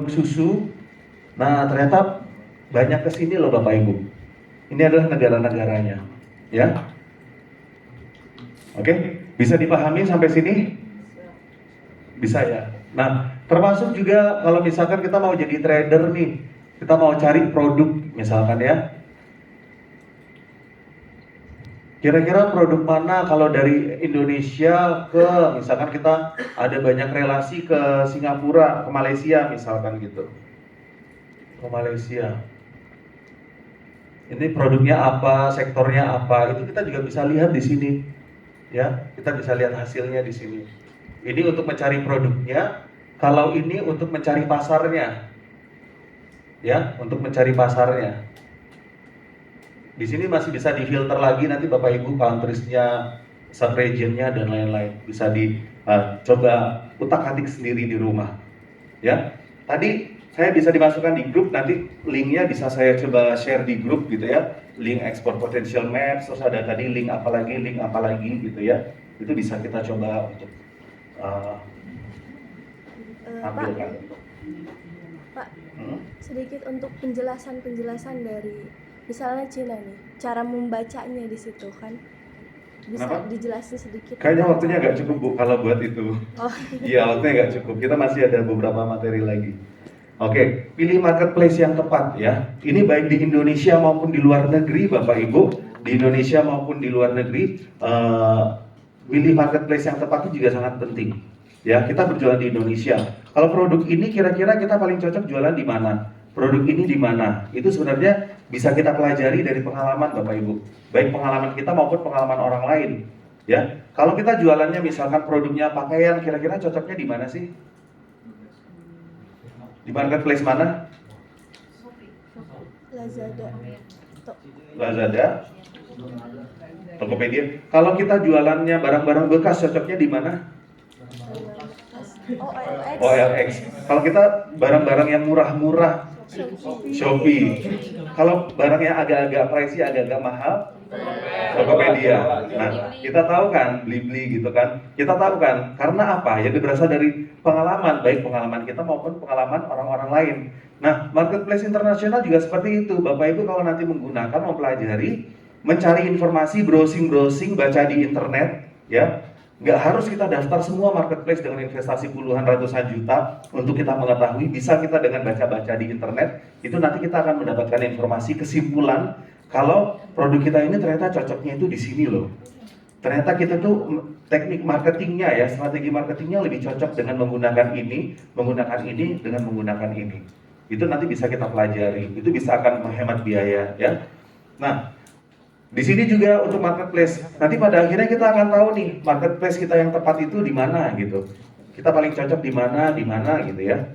susu. Nah, ternyata banyak kesini loh Bapak Ibu. Ini adalah negara-negaranya, ya. Oke, bisa dipahami sampai sini? Bisa ya. Nah, termasuk juga kalau misalkan kita mau jadi trader nih, kita mau cari produk misalkan ya. Kira-kira produk mana kalau dari Indonesia ke misalkan kita ada banyak relasi ke Singapura, ke Malaysia misalkan gitu. Ke Malaysia. Ini produknya apa, sektornya apa, itu kita juga bisa lihat di sini. Ya, kita bisa lihat hasilnya di sini. Ini untuk mencari produknya, kalau ini untuk mencari pasarnya. Ya, untuk mencari pasarnya. Di sini masih bisa difilter lagi nanti Bapak Ibu countries-nya, sub-region-nya dan lain-lain. Bisa coba utak-atik sendiri di rumah. Ya. Tadi saya bisa dimasukkan di grup, nanti linknya bisa saya coba share di grup gitu ya. Link export potential maps, terus ada tadi link apa lagi gitu ya. Itu bisa kita coba untuk ambilkan. Pak, sedikit untuk penjelasan dari misalnya Cina nih, cara membacanya di situ kan bisa dijelasin sedikit? Kayaknya waktunya nggak cukup Bu kalau buat itu. Iya, waktunya nggak cukup. Kita masih ada beberapa materi lagi. Oke, pilih marketplace yang tepat ya. Ini baik di Indonesia maupun di luar negeri, Bapak Ibu. Di Indonesia maupun di luar negeri, pilih marketplace yang tepat itu juga sangat penting. Ya, kita berjualan di Indonesia. Kalau produk ini kira-kira kita paling cocok jualan di mana? Produk ini di mana? Itu sebenarnya bisa kita pelajari dari pengalaman Bapak Ibu. Baik pengalaman kita maupun pengalaman orang lain. Ya, kalau kita jualannya misalkan produknya pakaian, kira-kira cocoknya di mana sih? Di marketplace mana? Lazada, Tokopedia. Kalau kita jualannya barang-barang bekas, cocoknya di mana? OLX. Kalau kita barang-barang yang murah-murah, Shopee. Kalau barangnya agak-agak pricey, agak-agak mahal, Tokopedia. Nah, kita tahu kan, Blibli gitu kan. Kita tahu kan, karena apa? Ya berasal dari pengalaman, baik pengalaman kita maupun pengalaman orang-orang lain. Nah, marketplace internasional juga seperti itu. Bapak Ibu kalau nanti menggunakan, mempelajari, mencari informasi, browsing, baca di internet, ya. Nggak harus kita daftar semua marketplace dengan investasi puluhan ratusan juta untuk kita mengetahui. Bisa kita dengan baca-baca di internet, itu nanti kita akan mendapatkan informasi, kesimpulan kalau produk kita ini ternyata cocoknya itu di sini loh. Ternyata kita tuh teknik marketingnya ya, strategi marketingnya lebih cocok dengan menggunakan ini dengan menggunakan ini. Itu nanti bisa kita pelajari, itu bisa akan menghemat biaya ya. Nah, di sini juga untuk marketplace. Nanti pada akhirnya kita akan tahu nih marketplace kita yang tepat itu di mana gitu. Kita paling cocok di mana gitu ya.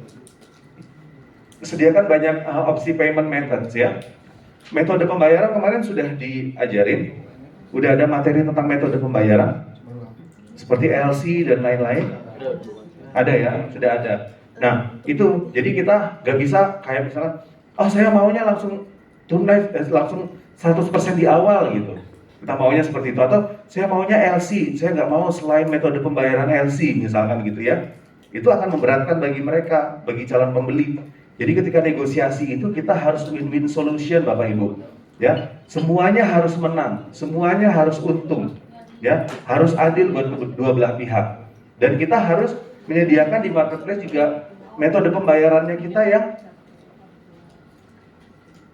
Sediakan banyak opsi payment methods ya. Metode pembayaran kemarin sudah diajarin. Udah ada materi tentang metode pembayaran. Seperti LC dan lain-lain. Ada ya, sudah ada. Nah, itu jadi kita gak bisa kayak misalnya, oh saya maunya langsung tunai, langsung 100% di awal gitu. Kita maunya seperti itu. Atau saya maunya LC, saya nggak mau selain metode pembayaran LC misalkan gitu ya. Itu akan memberatkan bagi mereka, bagi calon pembeli. Jadi ketika negosiasi itu kita harus win-win solution Bapak Ibu. Ya, semuanya harus menang, semuanya harus untung. Ya, harus adil buat kedua belah pihak. Dan kita harus menyediakan di marketplace juga metode pembayarannya kita yang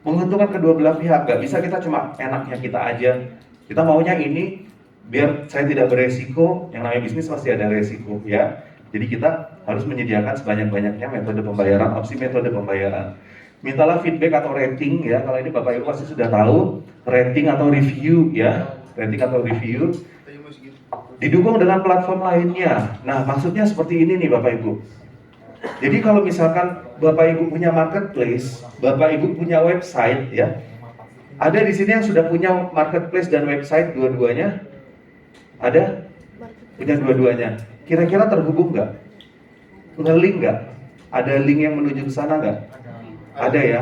menguntungkan kedua belah pihak. Gak bisa kita cuma enaknya kita aja. Kita maunya ini biar saya tidak beresiko. Yang namanya bisnis pasti ada resiko ya. Jadi kita harus menyediakan sebanyak-banyaknya metode pembayaran, opsi metode pembayaran. Mintalah feedback atau rating ya. Kalau ini Bapak Ibu pasti sudah tahu, rating atau review ya. Rating atau review didukung dengan platform lainnya. Nah, maksudnya seperti ini nih Bapak Ibu. Jadi kalau misalkan Bapak Ibu punya marketplace, Bapak Ibu punya website ya. Ada di sini yang sudah punya marketplace dan website dua-duanya? Ada? Punya dua-duanya. Kira-kira terhubung nggak? Nge-link nggak? Ada link yang menuju ke sana nggak? Ada ya.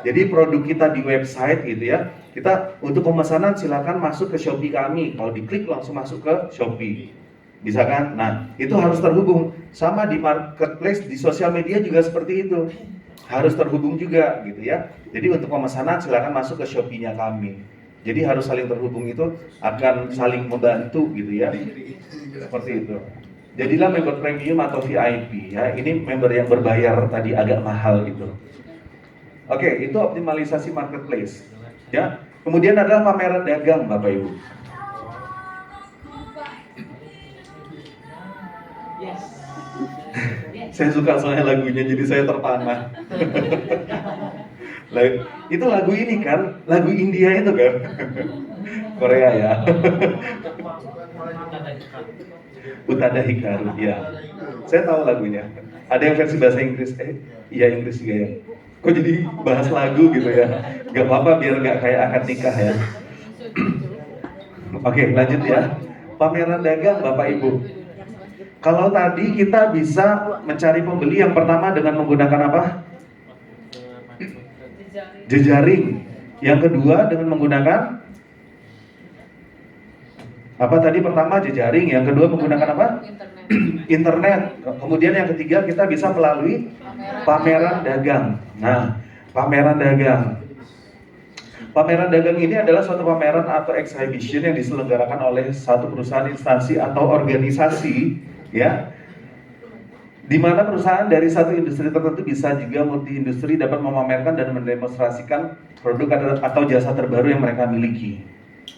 Jadi produk kita di website gitu ya. Kita untuk pemesanan silakan masuk ke Shopee kami. Kalau diklik langsung masuk ke Shopee. Bisa kan? Nah, itu harus terhubung. Sama di marketplace, di sosial media juga seperti itu. harus terhubung juga gitu ya. Jadi untuk pemesanan silakan masuk ke Shopee-nya kami. Jadi harus saling terhubung, itu akan saling membantu gitu ya. Seperti itu. Jadilah member premium atau VIP ya. Ini member yang berbayar tadi agak mahal gitu. Oke, itu optimalisasi marketplace. Ya. Kemudian adalah pameran dagang Bapak Ibu. Saya suka soalnya lagunya, jadi saya terpana. Itu lagu ini kan, lagu India itu kan, Korea ya. Utada Hikaru, ya. Saya tahu lagunya. Ada yang versi bahasa Inggris, iya Inggris juga ya. Kok jadi bahas lagu gitu ya? Gak apa-apa biar gak kayak akad nikah ya. Oke, lanjut ya. Pameran dagang Bapak Ibu. Kalau tadi kita bisa mencari pembeli yang pertama dengan menggunakan apa? Jejaring. Yang kedua dengan menggunakan apa tadi? Pertama jejaring, yang kedua menggunakan apa? Internet. Kemudian yang ketiga kita bisa melalui pameran dagang. Nah, pameran dagang. Pameran dagang ini adalah suatu pameran atau exhibition yang diselenggarakan oleh satu perusahaan, instansi atau organisasi, ya, di mana perusahaan dari satu industri tertentu bisa juga multi industri dapat memamerkan dan mendemonstrasikan produk atau jasa terbaru yang mereka miliki.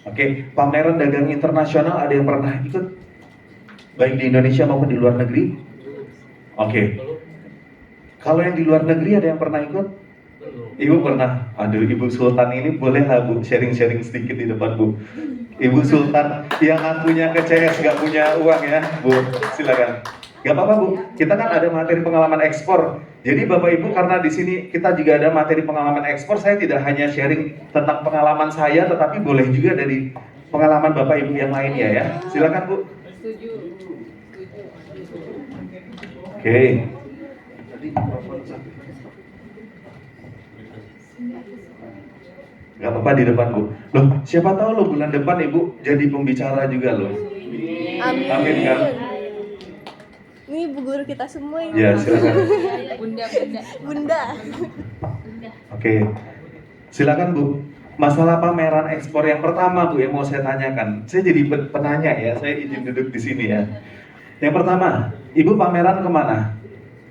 Oke, pameran dagang internasional ada yang pernah ikut baik di Indonesia maupun di luar negeri? Oke. Kalau yang di luar negeri ada yang pernah ikut? Ibu pernah. Aduh, Ibu Sultan ini bolehlah Bu sharing-sharing sedikit di depan Bu. Ibu Sultan yang ngakunya ke CS gak punya uang ya Bu, silakan. Gak apa-apa Bu, kita kan ada materi pengalaman ekspor. Jadi Bapak Ibu, karena di sini kita juga ada materi pengalaman ekspor, saya tidak hanya sharing tentang pengalaman saya, tetapi boleh juga dari pengalaman Bapak Ibu yang lainnya ya. Silakan Bu. Setuju. Oke. Gak apa-apa di depan Bu. Loh, siapa tahu loh bulan depan Ibu jadi pembicara juga loh. Amin. Amin kan? Ini bu guru kita semua ini. Ya, silakan. Bunda. Oke. Silakan Bu. Masalah pameran ekspor yang pertama Bu yang mau saya tanyakan. Saya jadi penanya ya, saya izin duduk di sini ya. Yang pertama, Ibu pameran kemana?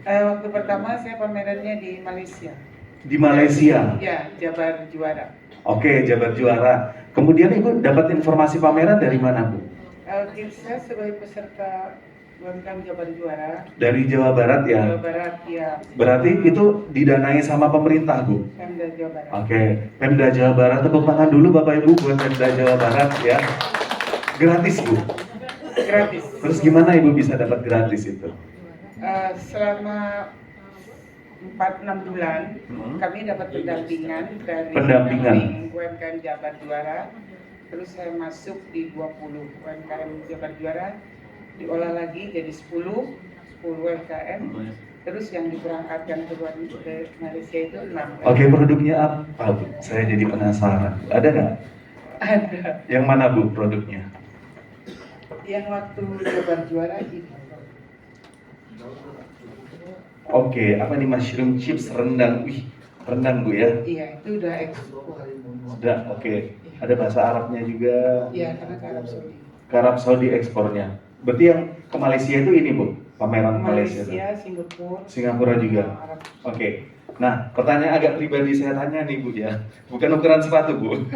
Waktu pertama saya pamerannya di Malaysia. Di Malaysia. Ya, Jabar Juara. Oke, Jabar Juara. Kemudian Ibu dapat informasi pameran dari mana Bu? Saya sebagai peserta UMKM Jabar Juara. Dari Jawa Barat ya? Jawa Barat, ya. Berarti itu didanai sama pemerintah Bu? Pemda Jawa Barat. Oke, Pemda Jawa Barat, tepuk tangan dulu Bapak Ibu buat Pemda Jawa Barat ya. Gratis Bu? Gratis. Terus gimana Ibu bisa dapat gratis itu? Selama 4-6 bulan kami dapat pendampingan dari UMKM Jabar Juara. Terus saya masuk di 20 UMKM Jabar Juara, diolah lagi jadi 10 UMKM. Terus yang diberangkatkan ke Malaysia itu 6. Oke, produknya apa Bu? Saya jadi penasaran. Ada nggak? Ada. Yang mana Bu produknya? Yang waktu Jabar Juara itu. Oke, apa nih, mushroom chips rendang? Wih, rendang Bu ya? Iya, itu udah ekspor. Sudah, oke. Ada bahasa Arabnya juga. Iya, karena ke Arab Saudi. Ke Arab Saudi ekspornya. Berarti yang ke Malaysia itu ini Bu, pameran Malaysia. Malaysia, Singapura. Singapura juga. Arab. Oke. Nah, pertanyaan agak pribadi saya tanya nih Bu ya. Bukan ukuran sepatu Bu.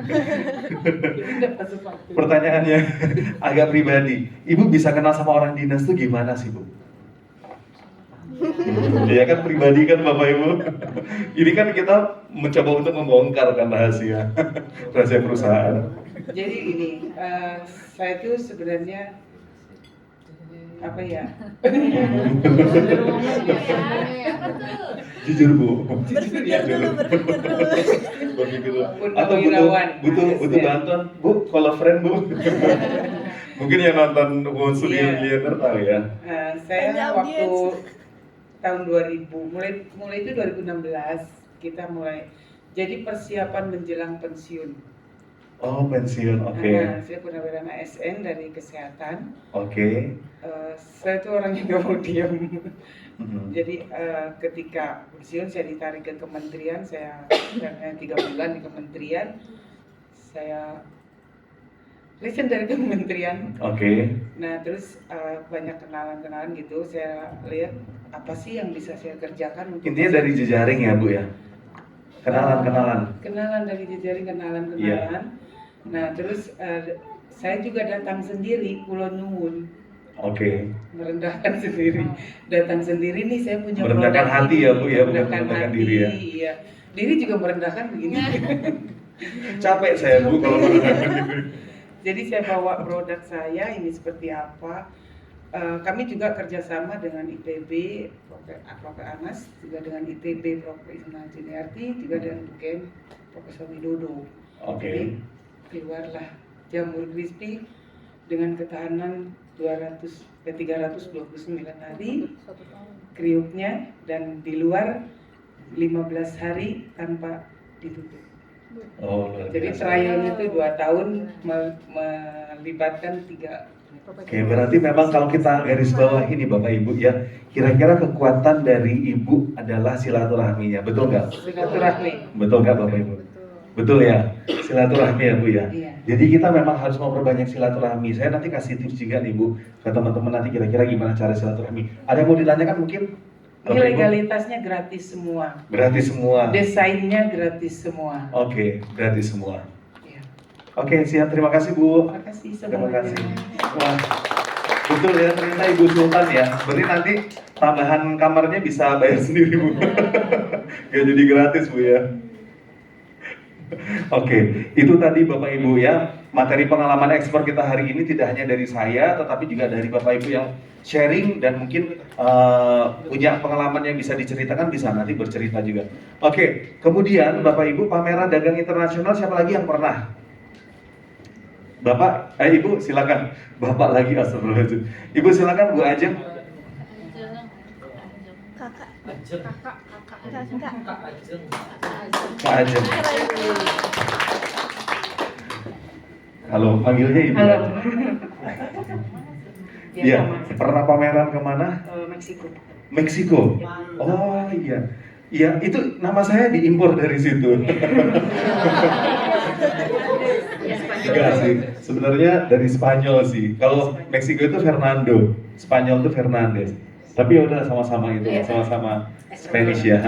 Pertanyaannya agak pribadi. Ibu bisa kenal sama orang dinas tuh gimana sih Bu? Iya kan, pribadi kan Bapak Ibu. Ini kan kita mencoba untuk membongkar kan rahasia perusahaan. Jadi ini, saya tuh sebenarnya apa ya? Jujur Bu. Berpikir dulu. Berpikir dulu. Pun Atau kewirawan. butuh bantuan Bu, kalau friend Bu. Mungkin yang nonton Wonsu di Miliarder tahu ya. Saya waktu tahun 2000, mulai itu 2016 kita mulai. Jadi persiapan menjelang pensiun. Oh, pensiun, oke. Saya purnawirawan ASN dari kesehatan. Oke. Saya tuh orang yang gak mau diam. Jadi ketika pensiun saya ditarik ke kementerian, saya 3 bulan di kementerian, saya resign dari kementerian. Nah terus banyak kenalan-kenalan gitu, saya lihat apa sih yang bisa saya kerjakan. Intinya dari jejaring ya Bu ya? Kenalan dari jejaring, kenalan. Nah terus saya juga datang sendiri, Kulon Nuwun. Merendahkan sendiri, datang sendiri nih saya punya merendahkan produk hati ini. ya Bu ya, bukan merendahkan hati, diri ya. Iya. Diri juga merendahkan begini. Capek saya Bu kalau merendahkan diri. Jadi saya bawa produk saya ini seperti apa. Kami juga kerjasama dengan ITB, Prof. Anas, juga dengan ITB, Prof. Isma Juniarti, juga dengan UGM, Profesor Widodo. Jadi keluarlah jamur crispy dengan ketahanan 329 hari kriuknya, dan di luar 15 hari tanpa ditutup. Jadi trialnya itu 2 tahun melibatkan 3. Berarti memang kalau kita garis bawah ini Bapak Ibu ya, kira-kira kekuatan dari Ibu adalah silaturahminya, betul nggak? Silaturahmi. Betul nggak Bapak Ibu? Betul ya, silaturahmi ya Bu ya. Iya. Jadi kita memang harus memperbanyak silaturahmi. Saya nanti kasih tips juga nih Bu ke teman-teman, nanti kira-kira gimana cara silaturahmi. Ada yang mau ditanyakan mungkin? Ini legalitasnya gratis semua. Gratis semua. Desainnya gratis semua. Gratis semua. Iya. Siap. Terima kasih Bu. Terima kasih semuanya. Terima kasih. Wah, betul ya, ternyata Ibu Sultan ya. Berarti nanti tambahan kamarnya bisa bayar sendiri Bu. Gak jadi gratis Bu ya. Itu tadi Bapak Ibu ya, materi pengalaman ekspor kita hari ini tidak hanya dari saya, tetapi juga dari Bapak Ibu yang sharing dan mungkin punya pengalaman yang bisa diceritakan, bisa nanti bercerita juga. Kemudian Bapak Ibu, pameran dagang internasional siapa lagi yang pernah? Bapak, Ibu silakan. Bapak lagi, astagfirullahaladzim. Ibu silakan, Bu Ajeng. Kak Ajeng. Halo, panggilnya Ibu. Halo. Iya, pernah pameran kemana? Meksiko. Oh iya. Iya, itu nama saya diimpor dari situ. Enggak sih, sebenarnya dari Spanyol sih. Kalau Meksiko itu Fernando, Spanyol itu Fernandez. Tapi ya udah sama-sama itu, sama-sama Spanish ya.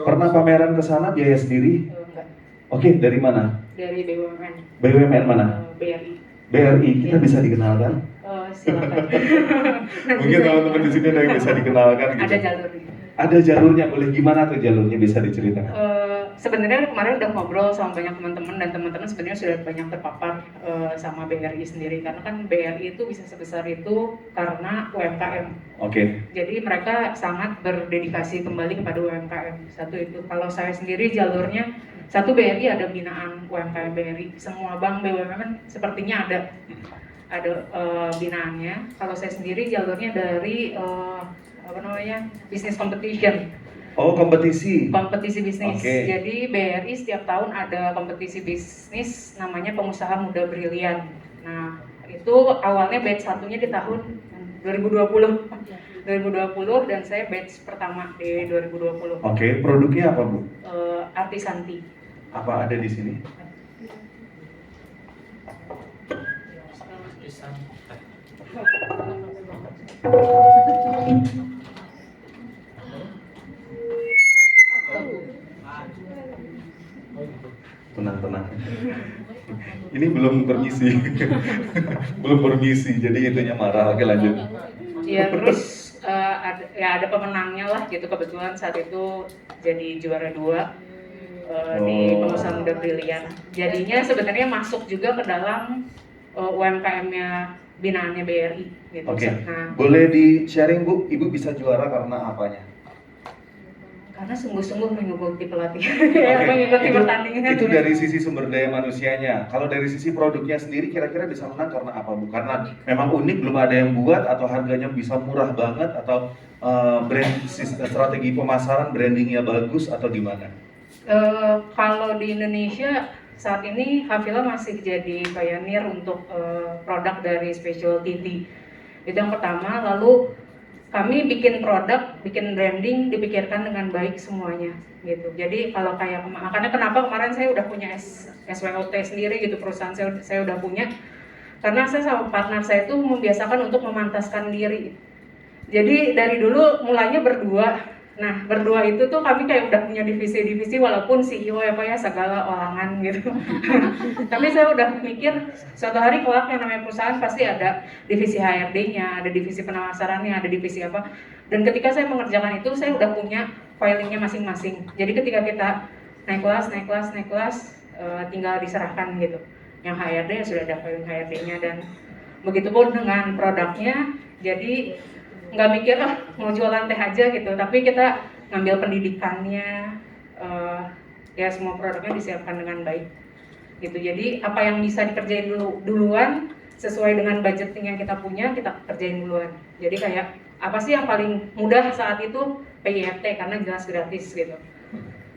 Pernah pameran ke sana biaya sendiri? Dari mana? Dari BUMN. BUMN mana? BRI. BRI, kita bisa dikenalkan? Silakan. Mungkin teman-teman di sini ada yang bisa dikenalkan gitu. Ada jalurnya. Ada jalurnya, boleh gimana tuh jalurnya, bisa diceritakan? Sebenarnya kemarin udah ngobrol sama banyak teman-teman, dan teman-teman sebenarnya sudah banyak terpapar sama BRI sendiri, karena kan BRI itu bisa sebesar itu karena UMKM. Jadi mereka sangat berdedikasi kembali kepada UMKM. Satu itu. Kalau saya sendiri jalurnya, satu BRI ada binaan UMKM BRI, semua bank BUMN sepertinya ada binaannya. Kalau saya sendiri jalurnya dari business competition. Kompetisi Bisnis. Jadi BRI setiap tahun ada kompetisi bisnis namanya Pengusaha Muda Brilian. Nah, itu awalnya batch satunya di tahun 2020. 2020 dan saya batch pertama di 2020. Produknya apa Bu? Artisanti. Apa ada di sini? Tenang. Ini belum permisi. Belum permisi, jadi itunya marah. Lanjut. Ya, terus ada pemenangnya lah gitu, kebetulan saat itu jadi juara 2 di Pengusaha Muda Brilian. Jadinya sebenarnya masuk juga ke dalam UMKM-nya binaannya BRI gitu. Nah, boleh di-sharing Bu, Ibu bisa juara karena apanya? Karena sungguh-sungguh mengikuti pelatihan, mengikuti pertandingan. Itu dari sisi sumber daya manusianya. Kalau dari sisi produknya sendiri, kira-kira bisa menang karena apa Bu? Karena memang unik, belum ada yang buat, atau harganya bisa murah banget, atau strategi pemasaran, brandingnya bagus, atau gimana? Kalau di Indonesia saat ini Hafila masih jadi pioneer untuk produk dari specialty tea. Itu yang pertama. Lalu kami bikin produk, bikin branding dipikirkan dengan baik semuanya gitu. Jadi kalau kayak makanya kenapa kemarin saya udah punya SWOT sendiri gitu, perusahaan saya udah punya, karena saya sama partner saya itu membiasakan untuk memantaskan diri. Jadi dari dulu mulainya berdua. Nah, berdua itu tuh kami kayak udah punya divisi-divisi walaupun CEO ya Pak ya segala olangan gitu. Tapi saya udah mikir suatu hari kelak yang namanya perusahaan pasti ada divisi HRD-nya, ada divisi pemasarannya, ada divisi apa. Dan ketika saya mengerjakan itu saya udah punya filingnya masing-masing. Jadi ketika kita naik kelas, tinggal diserahkan gitu. Yang HRD ya sudah ada filing HRD-nya dan begitupun dengan produknya. Jadi nggak mikir mau jualan teh aja gitu, tapi kita ngambil pendidikannya, ya semua produknya disiapkan dengan baik gitu. Jadi apa yang bisa dikerjain duluan sesuai dengan budgeting yang kita punya, kita kerjain duluan. Jadi kayak apa sih yang paling mudah saat itu? PYRT karena jelas gratis gitu.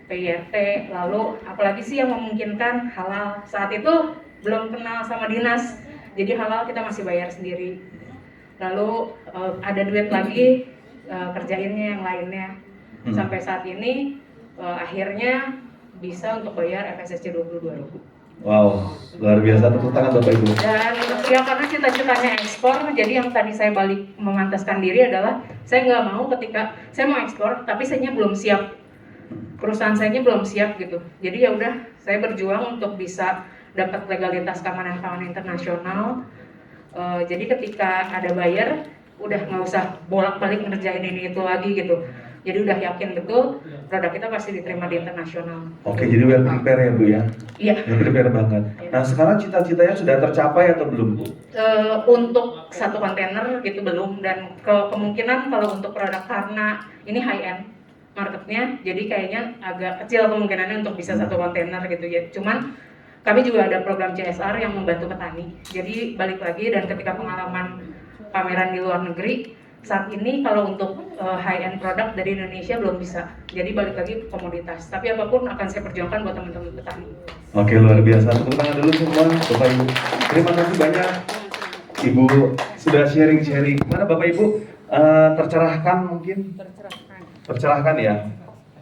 PYRT, lalu apalagi sih yang memungkinkan halal. Saat itu belum kenal sama dinas, jadi halal kita masih bayar sendiri. Lalu ada duit lagi, kerjainnya yang lainnya. Sampai saat ini akhirnya bisa untuk bayar FSSC 22.000. Wow, luar biasa, tepuk tangan Bapak Ibu. Dan ya karena cita-citanya ekspor, jadi yang tadi saya balik memantaskan diri adalah saya nggak mau ketika saya mau ekspor, tapi sayanya belum siap, perusahaan sayanya belum siap gitu. Jadi ya udah, saya berjuang untuk bisa dapat legalitas keamanan internasional. Jadi ketika ada buyer, udah nggak usah bolak-balik ngerjain ini itu lagi gitu. Jadi udah yakin betul produk kita pasti diterima di internasional. Oke, jadi well prepare ya Bu ya? Iya. Well prepare banget. Nah sekarang cita-citanya sudah tercapai atau belum Bu? Untuk satu kontainer gitu belum, dan kemungkinan kalau untuk produk karena ini high end marketnya, jadi kayaknya agak kecil kemungkinannya untuk bisa satu kontainer gitu ya. Cuman kami juga ada program CSR yang membantu petani. Jadi balik lagi, dan ketika pengalaman pameran di luar negeri, saat ini kalau untuk high end produk dari Indonesia belum bisa. Jadi balik lagi ke komoditas. Tapi apapun akan saya perjuangkan buat teman-teman petani. Oke, luar biasa. Tepuk tangan dulu semua Bapak Ibu. Terima kasih banyak Ibu sudah sharing-sharing. Mana Bapak Ibu tercerahkan mungkin? Tercerahkan ya.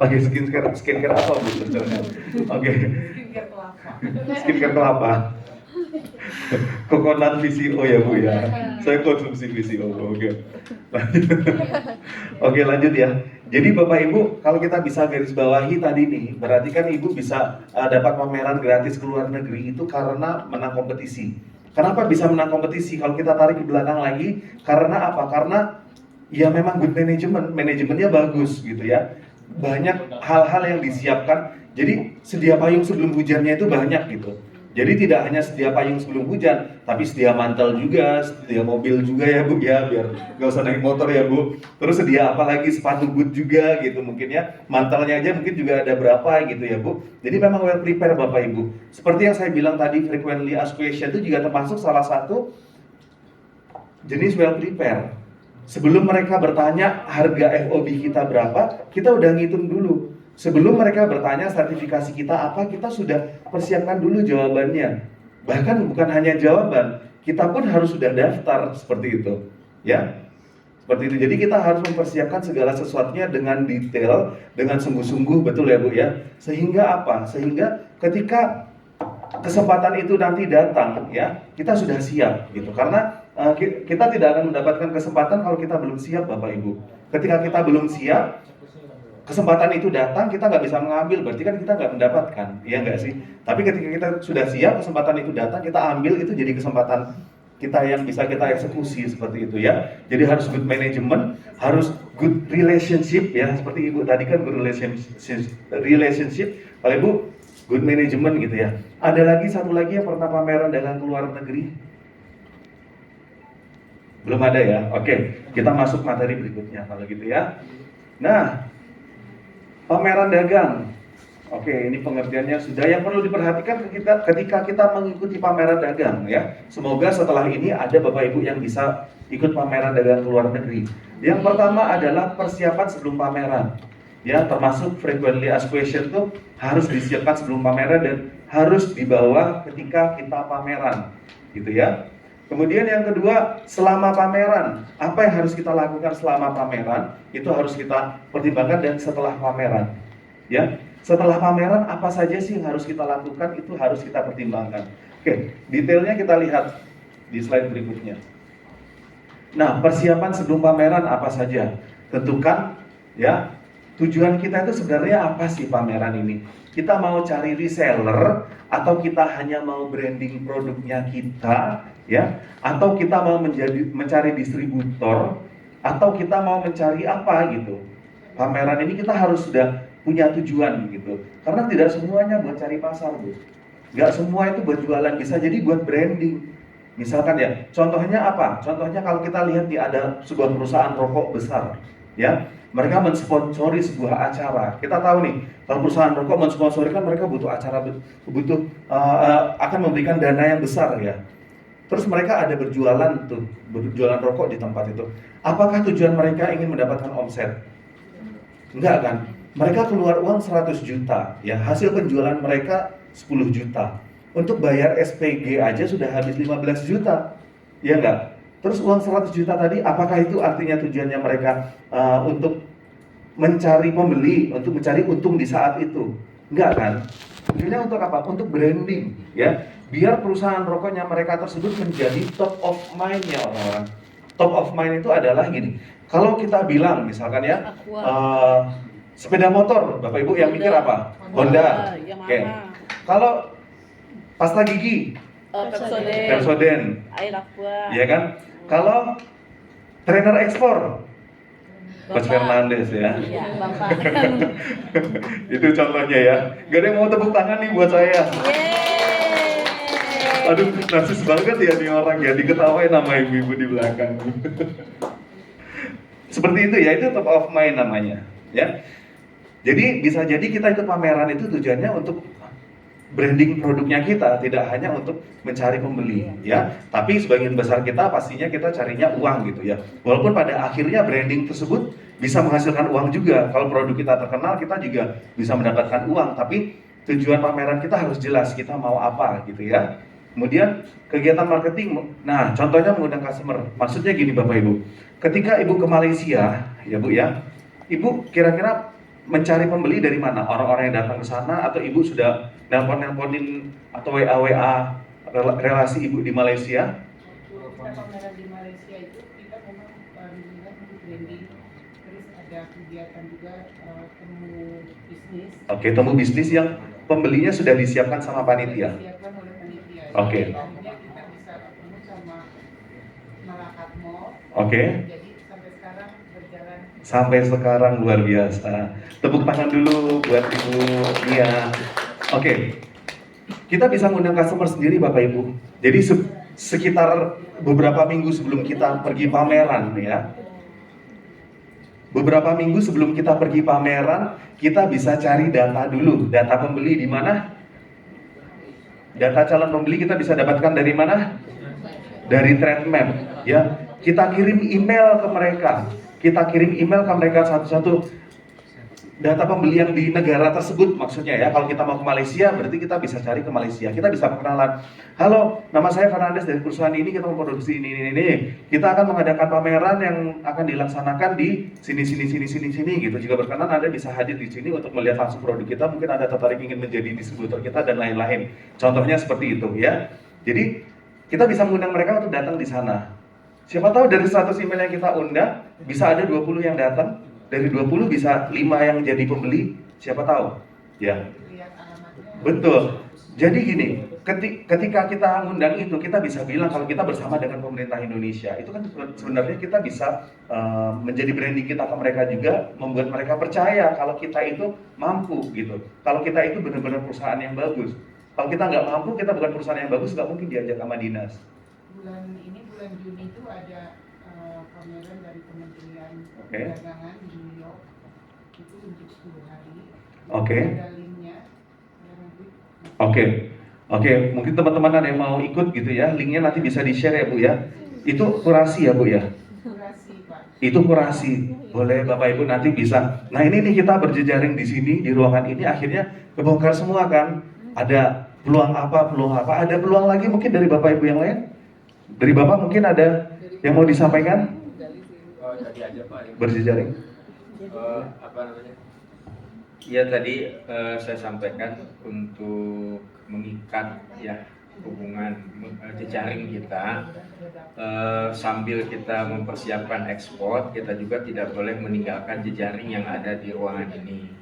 Pakai skincare apa Bu? Oke. Skincare kelapa. Coconut VCO ya Bu ya. Saya konsumsi VCO. Oke. Oke, lanjut ya. Jadi Bapak Ibu, kalau kita bisa garis bawahi tadi nih, berarti kan Ibu bisa dapat pameran gratis ke luar negeri itu karena menang kompetisi. Kenapa bisa menang kompetisi? Kalau kita tarik ke belakang lagi, karena apa? Karena ya memang good management, manajemennya bagus gitu ya. Banyak hal-hal yang disiapkan. Jadi sedia payung sebelum hujannya itu banyak gitu. Jadi tidak hanya sedia payung sebelum hujan, tapi sedia mantel juga, sedia mobil juga ya Bu ya, biar nggak usah naik motor ya Bu. Terus sedia apa lagi, sepatu boot juga gitu mungkin ya. Mantelnya aja mungkin juga ada berapa gitu ya Bu. Jadi memang well prepare Bapak Ibu. Seperti yang saya bilang tadi, frequently asked question itu juga termasuk salah satu jenis well prepare. Sebelum mereka bertanya harga FOB kita berapa, kita udah ngitung dulu. Sebelum mereka bertanya sertifikasi kita apa, kita sudah persiapkan dulu jawabannya. Bahkan bukan hanya jawaban, kita pun harus sudah daftar seperti itu, ya. Seperti itu. Jadi kita harus mempersiapkan segala sesuatunya dengan detail, dengan sungguh-sungguh, betul ya Bu ya. Sehingga apa? Sehingga ketika kesempatan itu nanti datang, ya, kita sudah siap gitu. Karena kita tidak akan mendapatkan kesempatan kalau kita belum siap, Bapak Ibu. Ketika kita belum siap, kesempatan itu datang, kita nggak bisa mengambil, berarti kan kita nggak mendapatkan, iya nggak sih? Tapi ketika kita sudah siap, kesempatan itu datang, kita ambil, itu jadi kesempatan kita yang bisa kita eksekusi seperti itu ya. Jadi harus good management, harus good relationship ya, seperti Ibu tadi kan good relationship. Kalau Ibu good management gitu ya. Ada lagi satu lagi yang pernah pameran dagang ke luar negeri? Belum ada ya? Oke, kita masuk materi berikutnya kalau gitu ya. Nah, pameran dagang. Oke, ini pengertiannya sudah. Yang perlu diperhatikan ketika kita mengikuti pameran dagang ya. Semoga setelah ini ada Bapak Ibu yang bisa ikut pameran dagang ke luar negeri. Yang pertama adalah persiapan sebelum pameran. Ya, termasuk frequently asked question itu harus disiapkan sebelum pameran dan harus dibawa ketika kita pameran. Gitu ya. Kemudian yang kedua, selama pameran, apa yang harus kita lakukan selama pameran? Itu harus kita pertimbangkan dan setelah pameran. Ya, setelah pameran apa saja sih yang harus kita lakukan? Itu harus kita pertimbangkan. Oke, detailnya kita lihat di slide berikutnya. Nah, persiapan sebelum pameran apa saja? Tentukan ya, tujuan kita itu sebenarnya apa sih pameran ini? Kita mau cari reseller atau kita hanya mau branding produknya kita, ya? Atau kita mau mencari distributor atau kita mau mencari apa gitu? Pameran ini kita harus sudah punya tujuan gitu. Karena tidak semuanya buat cari pasar, Bu. Nggak semua itu buat jualan, bisa jadi buat branding. Misalkan ya, contohnya apa? Contohnya kalau kita lihat di ada sebuah perusahaan rokok besar, ya, mereka mensponsori sebuah acara. Kita tahu nih, kalau perusahaan rokok mensponsori kan mereka butuh acara, akan memberikan dana yang besar ya. Terus mereka ada berjualan tuh, berjualan rokok di tempat itu. Apakah tujuan mereka ingin mendapatkan omset? Enggak kan? Mereka keluar uang 100 juta, ya, hasil penjualan mereka 10 juta. Untuk bayar SPG aja sudah habis 15 juta, ya enggak? Terus uang 100 juta tadi, apakah itu artinya tujuannya mereka untuk mencari pembeli, untuk mencari untung di saat itu? Enggak kan? Tujuannya untuk apa? Untuk branding, ya. Biar perusahaan rokoknya mereka tersebut menjadi top of mind-nya orang-orang. Top of mind itu adalah gini, kalau kita bilang misalkan ya, sepeda motor, Bapak Ibu yang mikir apa? Honda. Oke. Kalau pasta gigi, Pepsodent, Air Aqua, ya kan? Kalau trainer ekspor, Coach Fernandes ya. Iya, Bapak. Itu contohnya ya. Gak ada yang mau tepuk tangan nih buat saya. Aduh, narsis banget ya nih orang ya, diketawain sama ibu-ibu di belakang. Seperti itu ya, itu top of mind namanya, ya. Jadi bisa jadi kita ikut pameran itu tujuannya untuk branding produknya kita, tidak hanya untuk mencari pembeli, ya. Tapi sebagian besar kita pastinya kita carinya uang gitu ya. Walaupun pada akhirnya branding tersebut bisa menghasilkan uang juga. Kalau produk kita terkenal, kita juga bisa mendapatkan uang. Tapi tujuan pameran kita harus jelas kita mau apa gitu ya. Kemudian kegiatan marketing, nah contohnya mengundang customer. Maksudnya gini Bapak Ibu, ketika Ibu ke Malaysia, ya Bu ya, Ibu kira-kira mencari pembeli dari mana? Orang-orang yang datang ke sana atau Ibu sudah nelpon-nelponin atau WA relasi Ibu di Malaysia? Kita pameran di Malaysia itu kita memang melihat untuk branding, terus ada kegiatan juga temu bisnis. Oke, temu bisnis yang pembelinya sudah disiapkan sama panitia. Disiapkan oleh panitia. Oke. Akhirnya kita bisa ketemu sama Malakat Mall. Oke. Jadi sampai sekarang berjalan. Sampai sekarang luar biasa. Tepuk tangan dulu buat Ibu Nia. Oke. Kita bisa mengundang customer sendiri Bapak Ibu. Jadi sekitar beberapa minggu sebelum kita pergi pameran ya. Beberapa minggu sebelum kita pergi pameran, kita bisa cari data dulu. Data pembeli di mana? Data calon pembeli kita bisa dapatkan dari mana? Dari trend map ya. Kita kirim email ke mereka. Kita kirim email ke mereka satu-satu. Data pembeli yang di negara tersebut maksudnya ya. Kalau kita mau ke Malaysia berarti kita bisa cari ke Malaysia. Kita bisa perkenalan. Halo, nama saya Fernandes dari perusahaan ini, kita memproduksi ini. Kita akan mengadakan pameran yang akan dilaksanakan di sini gitu. Jika berkenan Anda bisa hadir di sini untuk melihat langsung produk kita. Mungkin Anda tertarik ingin menjadi distributor kita dan lain-lain. Contohnya seperti itu ya. Jadi kita bisa mengundang mereka untuk datang di sana. Siapa tahu dari 100 email yang kita undang bisa ada 20 yang datang. Dari 20 bisa 5 yang jadi pembeli, siapa tahu? Ya. Betul. Jadi gini, ketika kita ngundang itu, kita bisa bilang kalau kita bersama dengan pemerintah Indonesia, itu kan sebenarnya kita bisa menjadi branding kita ke mereka juga, membuat mereka percaya kalau kita itu mampu gitu. Kalau kita itu benar-benar perusahaan yang bagus. Kalau kita nggak mampu, kita bukan perusahaan yang bagus, nggak mungkin diajak sama dinas. Bulan Juni itu ada pameran dari Kementerian Perdagangan di New York itu untuk 10 hari. Oke. Ada linknya. Oke, mungkin teman-teman ada yang mau ikut gitu ya, linknya nanti bisa di-share ya Bu ya. Itu kurasi ya Bu ya? Kurasi Pak. Itu kurasi, boleh Bapak Ibu nanti bisa. Nah ini nih kita berjejaring di sini, di ruangan ini akhirnya kebongkar semua kan. Ada peluang apa, ada peluang lagi mungkin dari Bapak Ibu yang lain? Dari Bapak mungkin ada yang mau disampaikan? Tadi aja Pak. Berjejaring. Apa namanya? Iya tadi saya sampaikan untuk mengikat ya hubungan jejaring kita sambil kita mempersiapkan ekspor, kita juga tidak boleh meninggalkan jejaring yang ada di ruangan ini.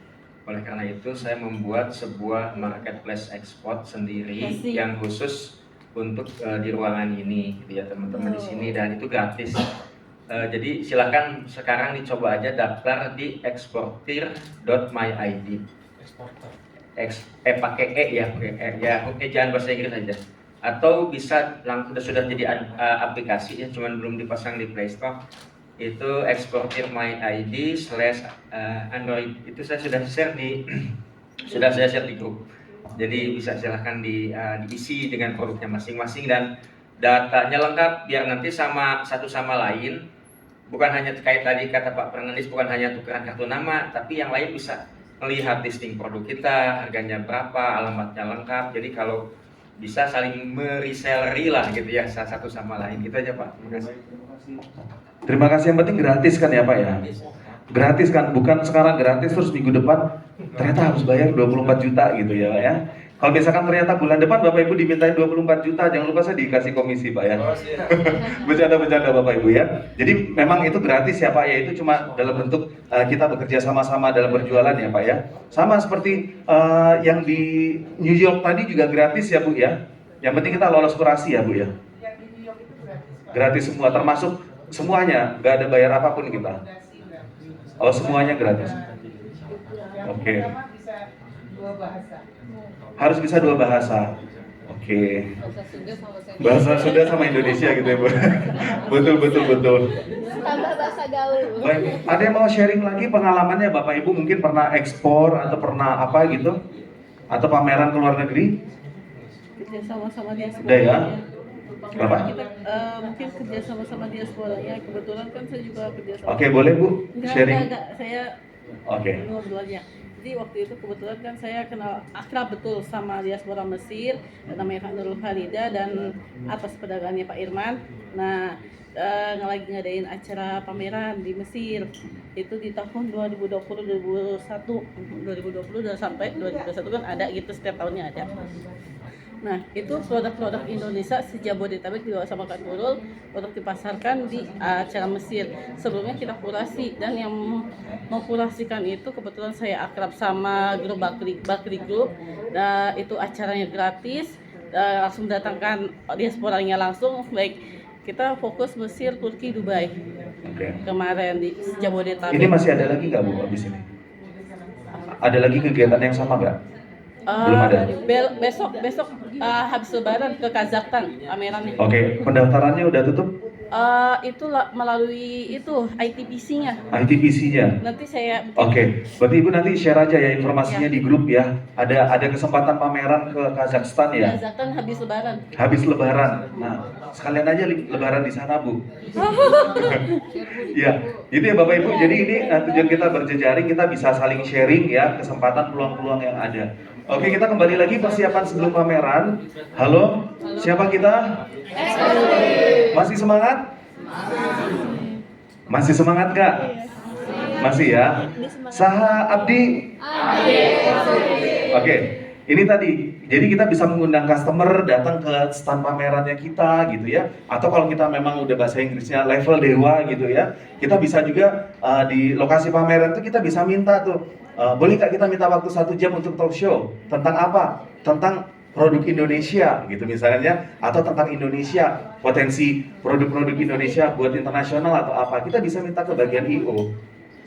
Oleh karena itu saya membuat sebuah marketplace ekspor sendiri yang khusus untuk di ruangan ini, gitu ya teman-teman di sini, dan itu gratis. Jadi silakan sekarang dicoba aja daftar di eksportir.myid. Pakai oke, jangan bahasa Inggris aja. Atau bisa sudah jadi aplikasi ya, cuman belum dipasang di Play Store. Itu eksportir.myid/Android. Itu saya sudah share di grup. Jadi bisa silahkan diisi dengan produknya masing-masing dan datanya lengkap biar nanti sama satu sama lain. Bukan hanya kayak tadi kata Pak Fernandes, bukan hanya tukeran kartu nama, tapi yang lain bisa melihat listing produk kita, harganya berapa, alamatnya lengkap. Jadi kalau bisa saling mereselleri lah gitu ya, satu sama lain. Gitu aja Pak. Terima kasih. Terima kasih, yang penting gratis kan ya Pak ya? Gratis kan, bukan sekarang gratis terus minggu depan ternyata harus bayar 24 juta gitu ya Pak ya. Kalau misalkan ternyata bulan depan Bapak Ibu dimintain 24 juta, jangan lupa saya dikasih komisi Pak ya. Bercanda-bercanda Bapak Ibu ya. Jadi memang itu gratis ya Pak ya, itu cuma dalam bentuk kita bekerja sama-sama dalam berjualan ya Pak ya. Sama seperti yang di New York tadi juga gratis ya Bu ya. Yang penting kita lolos kurasi ya Bu ya. Yang di New York itu gratis, Pak. Gratis semua, termasuk semuanya, nggak ada bayar apapun kita. Oh semuanya gratis. Oke. Pertama bisa 2 bahasa. Harus bisa 2 bahasa. Oke. Bahasa Sunda sama Indonesia gitu ya Bu. Betul. Tambah bahasa gaul. Baik, ada yang mau sharing lagi pengalamannya Bapak Ibu, mungkin pernah ekspor atau pernah apa gitu? Atau pameran ke luar negeri? Kerja sama-sama diaspora. Ada ya? Kenapa? Kita mungkin kerja sama-sama diaspora ya. Kebetulan kan saya juga kerja sama. Oke, boleh Bu sharing? Enggak. Saya Oke. ngobrol aja. Jadi waktu itu kebetulan kan saya kenal akrab betul sama diaspora Mesir, namanya Kak Nurul Farida dan atas pedagangannya Pak Irman. Nah, lagi ngadain acara pameran di Mesir itu di tahun 2020 dan sampai 2021 kan ada gitu, setiap tahunnya ada. Nah, itu produk-produk Indonesia se-Jabodetabek dibawa sama Kak Nurul untuk dipasarkan di acara Mesir. Sebelumnya kita kurasi, dan yang mengkurasikan itu kebetulan saya akrab sama grup Bakri Group. Itu acaranya gratis, langsung datangkan diasporanya langsung. Baik, kita fokus Mesir, Turki, Dubai. Kemarin di Jabodetabek. Ini masih ada lagi nggak Bu habis ini? Ada lagi kegiatan yang sama nggak? Belum ada. Besok habis Lebaran ke Kazakhstan pamerannya. Oke, pendaftarannya udah tutup? Itu melalui itu ITPC-nya. ITPC-nya. Nanti saya Oke, berarti Ibu nanti share aja ya informasinya di grup ya. Ada kesempatan pameran ke Kazakhstan ya. Kazakhstan habis Lebaran. Habis Lebaran. Nah, sekalian aja Lebaran di sana Bu. Ya, itu ya Bapak Ibu. Jadi ini tujuan kita berjejaring, kita bisa saling sharing ya kesempatan peluang-peluang yang ada. Oke, kita kembali lagi persiapan sebelum pameran. Halo, siapa kita? Masih semangat? Masih semangat nggak? Masih ya? Saha Abdi? Oke, ini tadi. Jadi kita bisa mengundang customer datang ke stand pamerannya kita gitu ya. Atau kalau kita memang udah bahasa Inggrisnya level dewa gitu ya, kita bisa juga di lokasi pameran itu kita bisa minta tuh, boleh nggak kita minta waktu 1 jam untuk talk show tentang apa? Tentang produk Indonesia gitu misalnya, atau tentang Indonesia, potensi produk-produk Indonesia buat internasional atau apa. Kita bisa minta ke bagian IO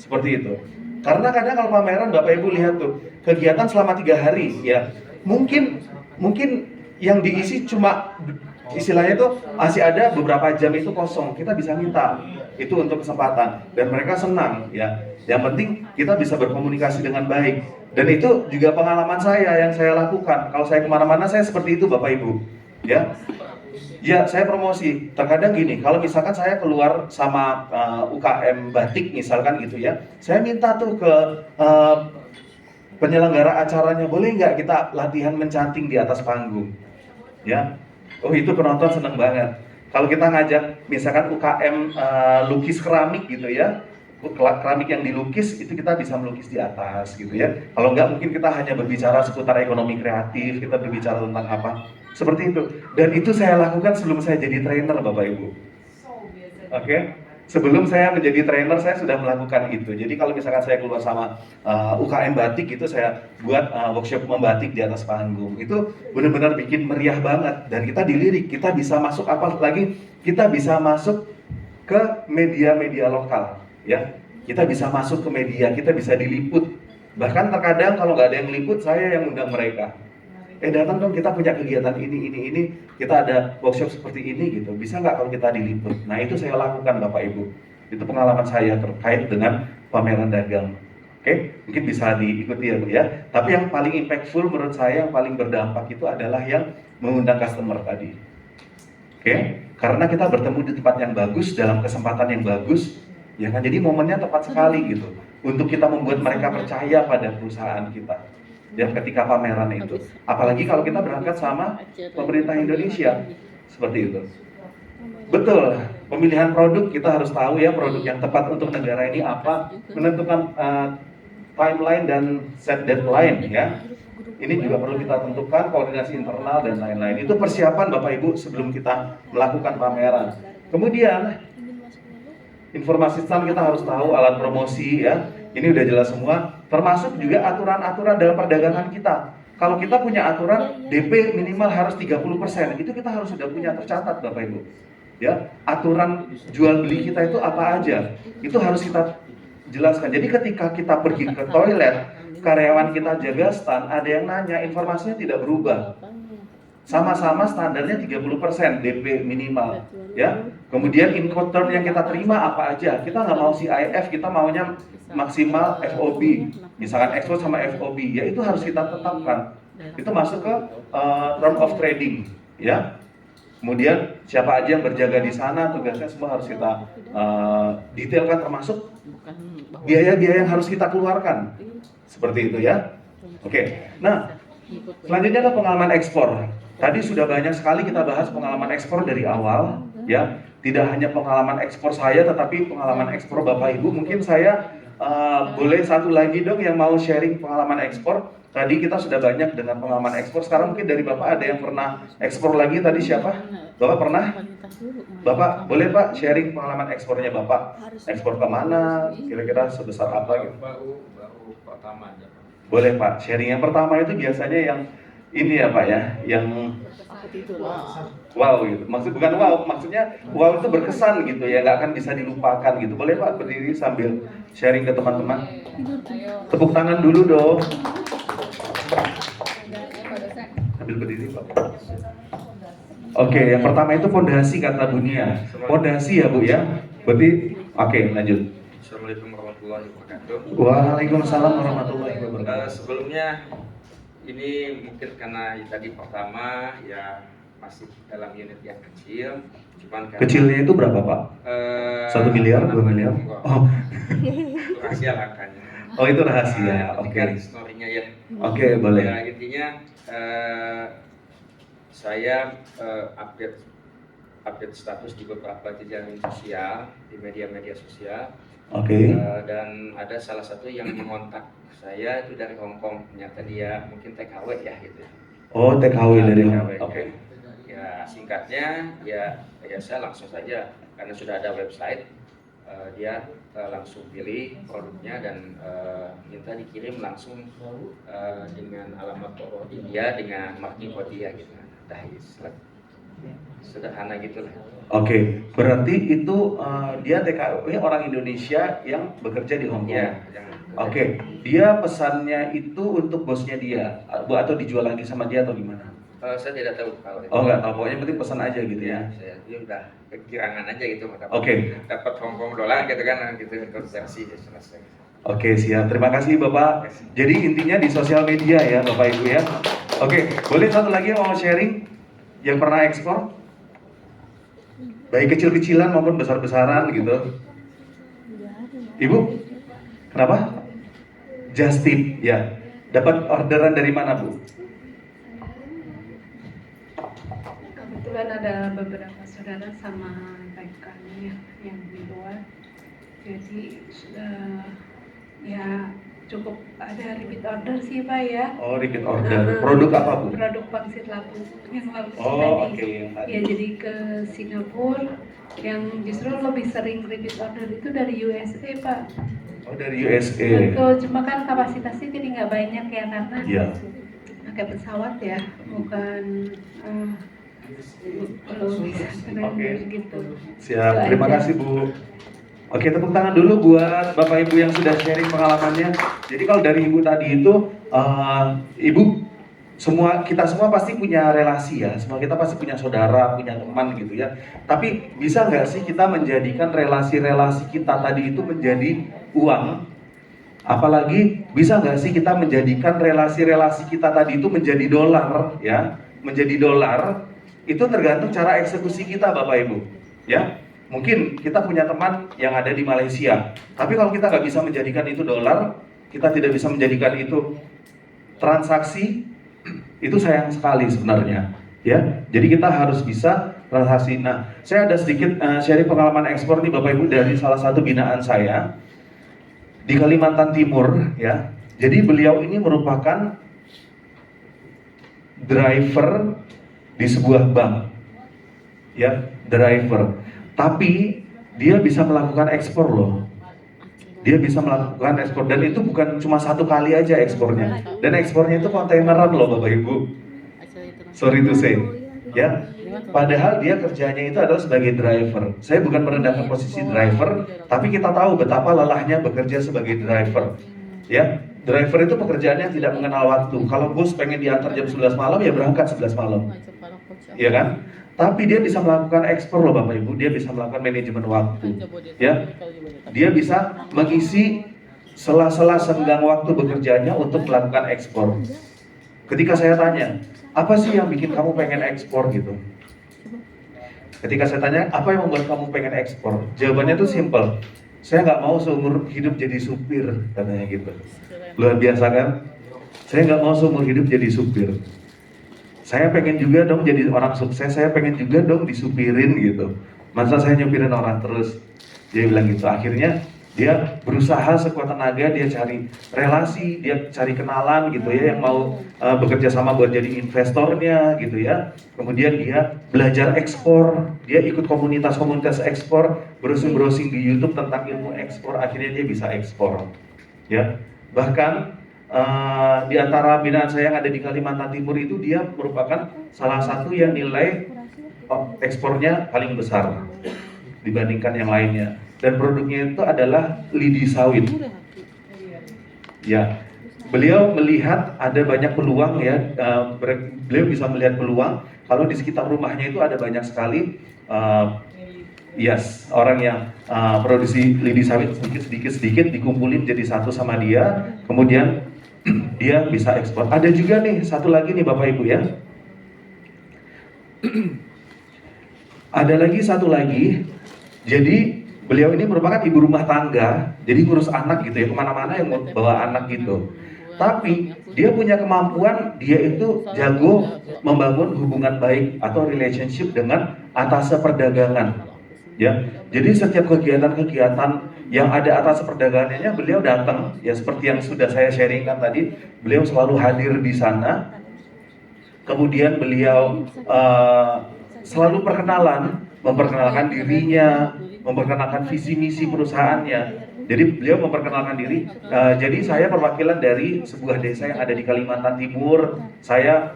seperti itu. Karena kadang kalau pameran Bapak Ibu lihat tuh kegiatan selama 3 hari ya. Mungkin yang diisi cuma istilahnya itu masih ada beberapa jam itu kosong. Kita bisa minta itu untuk kesempatan dan mereka senang ya. Yang penting kita bisa berkomunikasi dengan baik, dan itu juga pengalaman saya yang saya lakukan. Kalau saya kemana-mana saya seperti itu Bapak Ibu ya. Ya, saya promosi. Terkadang gini, kalau misalkan saya keluar sama UKM batik misalkan gitu ya, saya minta tuh ke penyelenggara acaranya, boleh nggak kita latihan mencanting di atas panggung? Ya, oh itu penonton seneng banget. Kalau kita ngajak misalkan UKM lukis keramik gitu ya, keramik yang dilukis itu kita bisa melukis di atas gitu ya. Kalau nggak mungkin kita hanya berbicara seputar ekonomi kreatif, kita berbicara tentang apa, seperti itu. Dan itu saya lakukan sebelum saya jadi trainer Bapak Ibu. Oke? Sebelum saya menjadi trainer saya sudah melakukan itu. Jadi kalau misalkan saya keluar sama UKM batik itu saya buat workshop membatik di atas panggung. Itu benar-benar bikin meriah banget dan kita dilirik, kita bisa masuk apa lagi? Kita bisa masuk ke media-media lokal, ya. Kita bisa masuk ke media, kita bisa diliput. Bahkan terkadang kalau nggak ada yang liput, saya yang undang mereka. Datang dong, kita punya kegiatan ini, kita ada workshop seperti ini gitu. Bisa nggak kalau kita diliput? Nah itu saya lakukan Bapak Ibu. Itu pengalaman saya terkait dengan pameran dagang. Oke, mungkin bisa diikuti ya Bu ya. Tapi yang paling impactful menurut saya, yang paling berdampak itu adalah yang mengundang customer tadi. Oke, karena kita bertemu di tempat yang bagus, dalam kesempatan yang bagus, ya kan? Jadi momennya tepat sekali gitu. Untuk kita membuat mereka percaya pada perusahaan kita. Ya ketika pameran itu, apalagi kalau kita berangkat sama pemerintah Indonesia seperti itu. Betul, pemilihan produk kita harus tahu ya produk yang tepat untuk negara ini apa, menentukan timeline dan set deadline ya. Ini juga perlu kita tentukan, koordinasi internal dan lain-lain. Itu persiapan Bapak Ibu sebelum kita melakukan pameran. Kemudian informasi stand kita harus tahu, alat promosi ya. Ini udah jelas semua, termasuk juga aturan-aturan dalam perdagangan kita. Kalau kita punya aturan DP minimal harus 30%, itu kita harus sudah punya tercatat Bapak Ibu. Ya, aturan jual beli kita itu apa aja? Itu harus kita jelaskan. Jadi ketika kita pergi ke toilet, karyawan kita jaga stand, ada yang nanya, informasinya tidak berubah. Sama-sama standarnya 30% DP minimal, ya. Kemudian Incoterm yang kita terima apa aja? Kita nggak mau CIF, kita maunya maksimal FOB. Misalkan export sama FOB, ya itu harus kita tetapkan. Itu masuk ke term of trading, ya. Kemudian siapa aja yang berjaga di sana, tugasnya semua harus kita detailkan, termasuk biaya-biaya yang harus kita keluarkan. Seperti itu ya. Oke. Nah, selanjutnya adalah pengalaman ekspor. Tadi sudah banyak sekali kita bahas pengalaman ekspor dari awal, ya. Tidak hanya pengalaman ekspor saya, tetapi pengalaman ekspor Bapak Ibu. Mungkin saya boleh satu lagi dong yang mau sharing pengalaman ekspor. Tadi kita sudah banyak dengan pengalaman ekspor. Sekarang mungkin dari Bapak ada yang pernah ekspor lagi. Tadi siapa? Bapak pernah? Bapak boleh Pak sharing pengalaman ekspornya Bapak. Ekspor kemana? Kira-kira sebesar apa gitu? Baru pertama aja. Boleh Pak. Sharing yang pertama itu biasanya yang ini ya Pak ya, yang wow gitu. Bukan wow, maksudnya wow itu berkesan gitu ya, nggak akan bisa dilupakan gitu. Boleh Pak berdiri sambil sharing ke teman-teman. Tepuk tangan dulu dong. Sambil berdiri Pak. Oke, yang pertama itu fondasi kata Bunia. Fondasi ya Bu ya. Berarti oke, lanjut. Assalamualaikum warahmatullahi wabarakatuh. Waalaikumsalam warahmatullahi wabarakatuh. Sebelumnya ini mungkin karena tadi pertama ya masih dalam unit yang kecil, cuman karena Kecilnya itu berapa Pak? 1 miliar, 2 miliar? Oh, itu rahasia angkanya. oh itu rahasia. Oke. Story-nya ya. Oke, boleh. Ya, intinya saya update status di beberapa jejaring sosial, di media-media sosial. Oke. Dan ada salah satu yang mengontak saya itu dari Hong Kong. Ternyata dia mungkin TKW ya gitu. Oh, TKW dari TKW. Oke. Ya singkatnya ya saya langsung saja karena sudah ada website, dia langsung pilih produknya dan minta dikirim langsung dengan alamat toko dia dengan marking code dia gitu. Dah sederhana gitulah. Oke, berarti itu dia TKW orang Indonesia yang bekerja di Hong Kong. Ya, Oke, dia pesannya itu untuk bosnya dia, atau dijual lagi sama dia atau gimana? saya tidak tahu kalau itu. Oh nggak tahu, pokoknya penting pesan aja gitu ya. Dia udah kekirangan aja gitu, Oke. dapat Hong Kong dolar gitu kan, gitu konversi ya selesai. Oke, siap. Terima kasih Bapak. Jadi intinya di sosial media ya Bapak Ibu ya. Oke, boleh satu lagi yang mau sharing yang pernah ekspor? Baik kecil-kecilan maupun besar-besaran gitu. Ibu, kenapa? Just tip ya. Dapat orderan dari mana Bu? kebetulan ada beberapa saudara sama rekannya yang di luar, jadi ya cukup ada repeat order sih Pak ya. Oh, repeat order. Produk apa Bu? Produk pangsit labu yang lalu Oh, tadi. oke, yang tadi. Ya jadi ke Singapura yang justru lebih sering repeat order itu dari USA Pak. Oh, dari USA. Betul, cuma kan kapasitasnya jadi nggak banyak ya karena Iya. pakai pesawat ya, bukan belum bisa Oke. gitu. Siap, terima kasih Bu. Oke, tepuk tangan dulu buat Bapak Ibu yang sudah sharing pengalamannya. Jadi kalau dari Ibu tadi itu, Ibu kita semua pasti punya relasi ya, semua kita pasti punya saudara, punya teman gitu ya. Tapi bisa nggak sih kita menjadikan relasi-relasi kita tadi itu menjadi uang? Apalagi bisa nggak sih kita menjadikan relasi-relasi kita tadi itu menjadi dolar ya, menjadi dolar? Itu tergantung cara eksekusi kita Bapak Ibu ya. Mungkin kita punya teman yang ada di Malaysia, tapi kalau kita nggak bisa menjadikan itu dolar, kita tidak bisa menjadikan itu transaksi, itu sayang sekali sebenarnya ya. Jadi kita harus bisa transaksi. Nah, saya ada sedikit sharing pengalaman ekspor nih Bapak Ibu dari salah satu binaan saya di Kalimantan Timur ya. Jadi beliau ini merupakan driver di sebuah bank ya, driver. Tapi dia bisa melakukan ekspor loh. Dia bisa melakukan ekspor dan itu bukan cuma satu kali aja ekspornya. Dan ekspornya itu kontaineran loh Bapak Ibu. Sorry to say, ya. Padahal dia kerjanya itu adalah sebagai driver. Saya bukan merendahkan posisi driver, tapi kita tahu betapa lelahnya bekerja sebagai driver. Ya, driver itu pekerjaannya tidak mengenal waktu. Kalau bos pengen diantar jam 11 malam ya berangkat 11 malam. Iya kan? Tapi dia bisa melakukan ekspor loh Bapak Ibu, dia bisa melakukan manajemen waktu. Ya. Dia bisa mengisi sela-sela senggang waktu bekerjanya untuk melakukan ekspor. Ketika saya tanya, apa sih yang bikin kamu pengen ekspor gitu? Ketika saya tanya, apa yang membuat kamu pengen ekspor? Jawabannya tuh simple. Saya nggak mau seumur hidup jadi supir, katanya gitu. Luar biasa kan? Saya nggak mau seumur hidup jadi supir. Saya pengen juga dong jadi orang sukses, saya pengen juga dong disupirin gitu. Masa saya nyupirin orang terus? Dia bilang gitu. Akhirnya dia berusaha sekuat tenaga, dia cari relasi, dia cari kenalan gitu ya, yang mau bekerja sama buat jadi investornya gitu ya. Kemudian dia belajar ekspor, dia ikut komunitas-komunitas ekspor, browsing-browsing di YouTube tentang ilmu ekspor, akhirnya dia bisa ekspor. Ya, bahkan di antara binaan saya yang ada di Kalimantan Timur itu dia merupakan salah satu yang nilai ekspornya paling besar dibandingkan yang lainnya. Dan produknya itu adalah lidi sawit. Ya, beliau melihat ada banyak peluang ya. Beliau bisa melihat peluang kalau di sekitar rumahnya itu ada banyak sekali orang yang produksi lidi sawit sedikit dikumpulin jadi satu sama dia, kemudian dia bisa ekspor. Ada juga nih satu lagi nih Bapak Ibu ya. Ada lagi satu lagi. Jadi beliau ini merupakan ibu rumah tangga, jadi ngurus anak gitu ya, kemana-mana yang bawa anak gitu. Tapi dia punya kemampuan, dia itu jago membangun hubungan baik atau relationship dengan atas perdagangan. Ya, jadi setiap kegiatan-kegiatan yang ada atas perdagangannya beliau datang. Ya seperti yang sudah saya sharingkan tadi, beliau selalu hadir di sana. Kemudian beliau selalu memperkenalkan dirinya, memperkenalkan visi misi perusahaannya. Jadi beliau memperkenalkan diri. Jadi saya perwakilan dari sebuah desa yang ada di Kalimantan Timur. Saya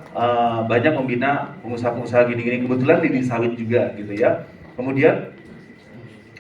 banyak membina pengusaha-pengusaha gini-gini. Kebetulan di sawit juga gitu ya. Kemudian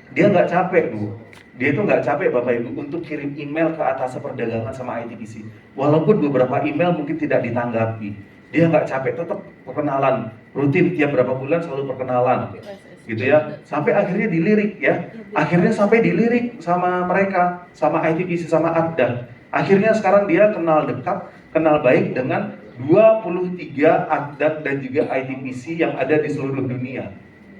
dia nggak capek Bu. Dia itu nggak capek Bapak Ibu untuk kirim email ke atas perdagangan sama ITPC. Walaupun beberapa email mungkin tidak ditanggapi, dia nggak capek, tetap perkenalan rutin tiap berapa bulan selalu perkenalan. Gitu ya, sampai akhirnya dilirik ya, akhirnya sampai dilirik sama mereka, sama ITPC, sama ADDAK. Akhirnya sekarang dia kenal dekat, kenal baik dengan 23 ADDAK dan juga ITPC yang ada di seluruh dunia.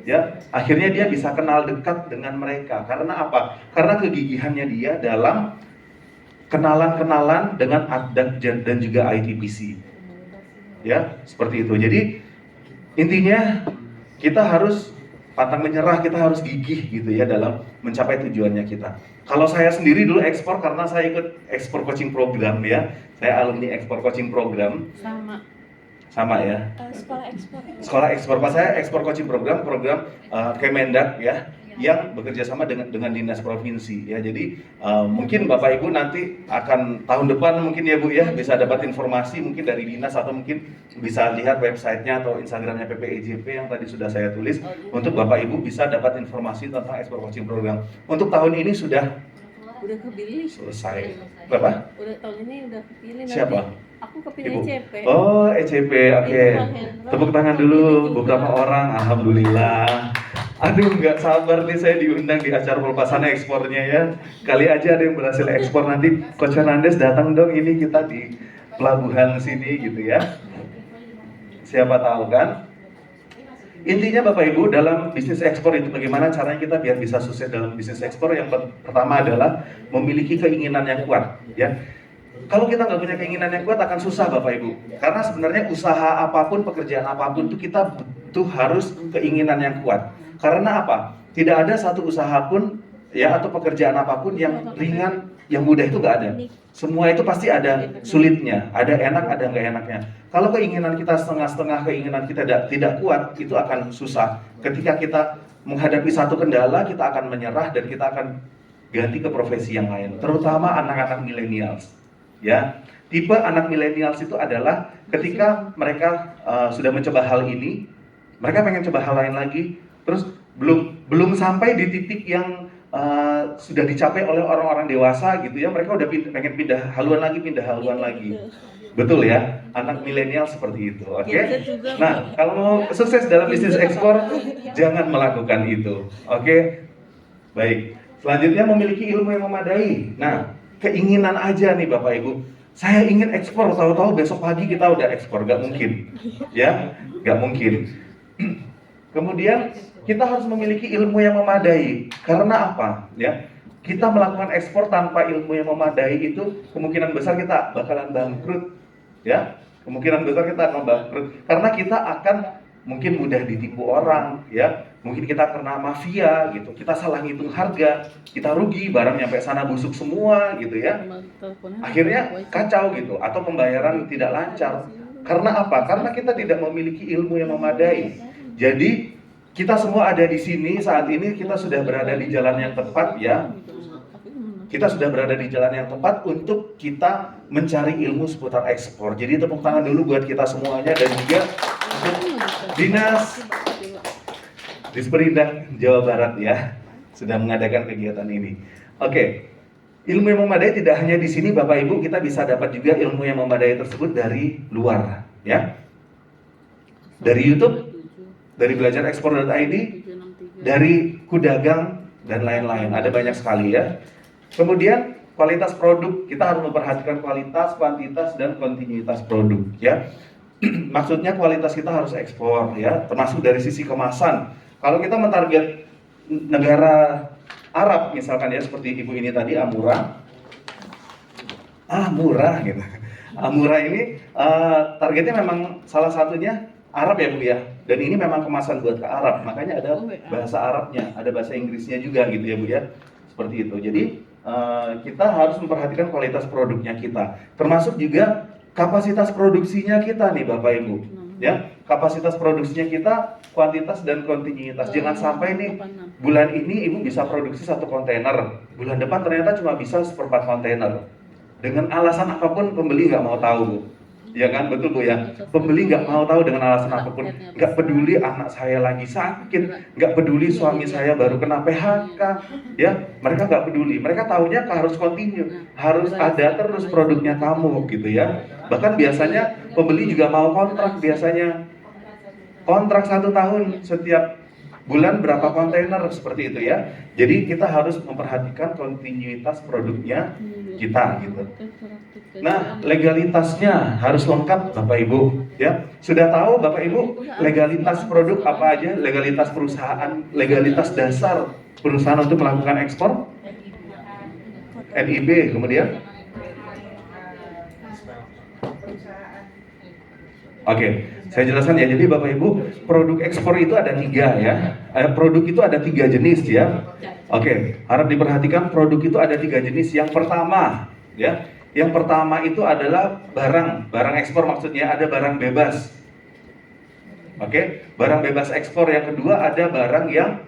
Ya, akhirnya dia bisa kenal dekat dengan mereka. Karena apa? Karena kegigihannya dia dalam kenalan-kenalan dengan ADDAK dan juga ITPC. Ya, seperti itu. Jadi intinya kita harus pantang menyerah, kita harus gigih gitu ya dalam mencapai tujuannya kita. Kalau saya sendiri dulu ekspor karena saya ikut ekspor coaching program ya. Saya alumni ekspor coaching program. Sama ya. Sekolah ekspor. Sekolah ekspor. Pas saya ekspor coaching program Kemendak ya, yang bekerja sama dengan dinas provinsi ya. Jadi mungkin Bapak Ibu nanti akan tahun depan mungkin ya Bu ya bisa dapat informasi mungkin dari dinas atau mungkin bisa lihat websitenya atau Instagramnya PPIJP yang tadi sudah saya tulis untuk Bapak Ibu bisa dapat informasi tentang ekspor coaching program. Untuk tahun ini sudah kepilih. Selesai. Berapa? Tahun ini udah kepilih. Siapa? Aku kepilih Ibu. ECP. Oh, ECP, oke. Tepuk tangan dulu beberapa orang, alhamdulillah. Aduh, nggak sabar nih saya diundang di acara pelepasan ekspornya ya. Kali aja ada yang berhasil ekspor nanti Coach Fernandes datang dong ini kita di pelabuhan sini gitu ya. Siapa tahu kan? Intinya Bapak Ibu dalam bisnis ekspor itu bagaimana caranya kita biar bisa sukses dalam bisnis ekspor. Yang pertama adalah memiliki keinginan yang kuat ya. Kalau kita nggak punya keinginan yang kuat akan susah Bapak Ibu. Karena sebenarnya usaha apapun, pekerjaan apapun itu kita butuh harus keinginan yang kuat. Karena apa? Tidak ada satu usaha pun ya atau pekerjaan apapun yang ringan, yang mudah itu nggak ada. Semua itu pasti ada sulitnya, ada enak, ada nggak enaknya. Kalau keinginan kita setengah-setengah, keinginan kita tidak kuat, itu akan susah. Ketika kita menghadapi satu kendala, kita akan menyerah dan kita akan ganti ke profesi yang lain. Terutama anak-anak millennials. Ya, tipe anak millennials itu adalah ketika mereka sudah mencoba hal ini, mereka pengen coba hal lain lagi, terus belum sampai di titik yang sudah dicapai oleh orang-orang dewasa gitu ya, mereka udah pengen pindah haluan lagi. Betul ya, anak milenial seperti itu. Oke. Nah, kalau mau sukses dalam bisnis ekspor, jangan melakukan itu. Oke. Baik. Selanjutnya memiliki ilmu yang memadai. Nah, keinginan aja nih Bapak Ibu. Saya ingin ekspor, tahu-tahu besok pagi kita udah ekspor, nggak mungkin. Ya, nggak mungkin. Kemudian kita harus memiliki ilmu yang memadai. Karena apa? Ya, kita melakukan ekspor tanpa ilmu yang memadai itu kemungkinan besar kita bakalan bangkrut. Ya, kemungkinan besar kita akan bangkrut. Karena kita akan mungkin mudah ditipu orang. Ya, mungkin kita kena mafia gitu. Kita salah ngitung harga, kita rugi, barang nyampe sana busuk semua gitu ya. Akhirnya kacau gitu. Atau pembayaran tidak lancar. Karena apa? Karena kita tidak memiliki ilmu yang memadai. Jadi kita semua ada di sini saat ini, kita sudah berada di jalan yang tepat ya. Kita sudah berada di jalan yang tepat untuk kita mencari ilmu seputar ekspor. Jadi tepuk tangan dulu buat kita semuanya dan juga untuk Dinas Disperindak Jawa Barat ya sudah mengadakan kegiatan ini. Oke. Ilmu yang memadai tidak hanya di sini Bapak Ibu, kita bisa dapat juga ilmu yang memadai tersebut dari luar ya. Dari YouTube, dari belajarekspor.id, dari Kudagang, dan lain-lain. Ada banyak sekali ya. Kemudian kualitas produk, kita harus memperhatikan kualitas, kuantitas, dan kontinuitas produk ya. Maksudnya kualitas kita harus ekspor ya, termasuk dari sisi kemasan. Kalau kita mentarget negara Arab misalkan ya, seperti ibu ini tadi, Amura. Murah gitu. Amura ini targetnya memang salah satunya Arab ya Bu ya, dan ini memang kemasan buat ke Arab, makanya ada bahasa Arabnya, ada bahasa Inggrisnya juga gitu ya Bu ya, seperti itu. Jadi kita harus memperhatikan kualitas produknya kita, termasuk juga kapasitas produksinya kita nih Bapak Ibu, ya kapasitas produksinya kita, kuantitas dan kontinuitas. Jangan sampai nih bulan ini Ibu bisa produksi 1 kontainer, bulan depan ternyata cuma bisa 1/4 kontainer. Dengan alasan apapun pembeli nggak mau tahu Bu. Ya kan, betul Bu ya. Pembeli nggak mau tahu dengan alasan apapun. Nggak peduli anak saya lagi sakit, nggak peduli suami saya baru kena PHK, ya mereka nggak peduli. Mereka tahunya harus continue, harus ada terus produknya kamu gitu ya. Bahkan biasanya pembeli juga mau kontrak, biasanya kontrak 1 tahun, setiap bulan berapa kontainer seperti itu ya. Jadi kita harus memperhatikan kontinuitas produknya kita gitu. Nah, legalitasnya harus lengkap Bapak Ibu ya. Sudah tahu Bapak Ibu legalitas produk apa aja, legalitas perusahaan, legalitas dasar perusahaan untuk melakukan ekspor? NIB, kemudian Oke, saya jelaskan ya. Jadi Bapak Ibu, produk ekspor itu ada 3 ya. Produk itu ada 3 jenis ya. Oke, harap diperhatikan produk itu ada 3 jenis. Yang pertama ya, yang pertama itu adalah barang ekspor, maksudnya ada barang bebas. Oke, barang bebas ekspor. Yang kedua ada barang yang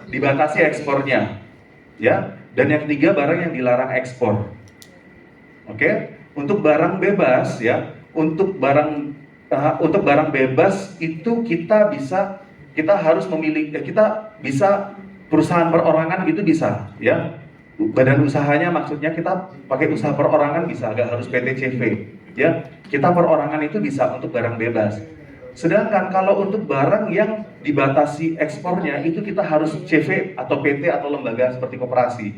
dibatasi ekspornya ya. Dan yang ketiga barang yang dilarang ekspor. Oke, untuk barang bebas ya. Untuk barang bebas itu kita harus memilih, kita bisa perusahaan perorangan gitu bisa ya. Badan usahanya maksudnya kita pakai usaha perorangan bisa, nggak harus PT CV ya. Kita perorangan itu bisa untuk barang bebas. Sedangkan kalau untuk barang yang dibatasi ekspornya itu kita harus CV atau PT atau lembaga seperti koperasi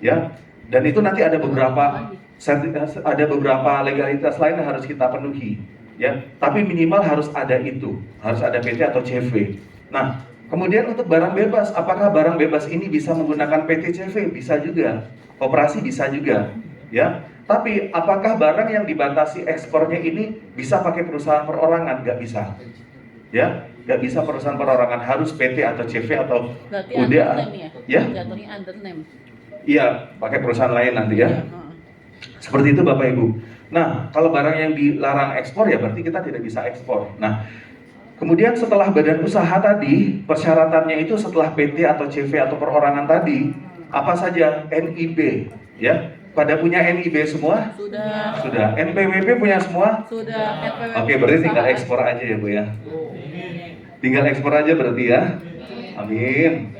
ya. Dan itu nanti ada beberapa legalitas lain yang harus kita penuhi ya, tapi minimal harus ada itu, harus ada PT atau CV. Nah, kemudian untuk barang bebas, apakah barang bebas ini bisa menggunakan PT CV? Bisa juga, koperasi bisa juga ya. Tapi apakah barang yang dibatasi ekspornya ini bisa pakai perusahaan perorangan? Nggak bisa ya, nggak bisa perusahaan perorangan, harus PT atau CV atau UDA ya. Jatuhnya under name. Iya, pakai perusahaan lain nanti ya. Seperti itu Bapak Ibu. Nah, kalau barang yang dilarang ekspor ya berarti kita tidak bisa ekspor. Nah, kemudian setelah badan usaha tadi, persyaratannya itu setelah PT atau CV atau perorangan tadi, apa saja? NIB ya. Pada punya NIB semua? Sudah. NPWP punya semua? Sudah. Oke, berarti tinggal ekspor aja ya Bu ya. Tinggal ekspor aja berarti ya. Amin.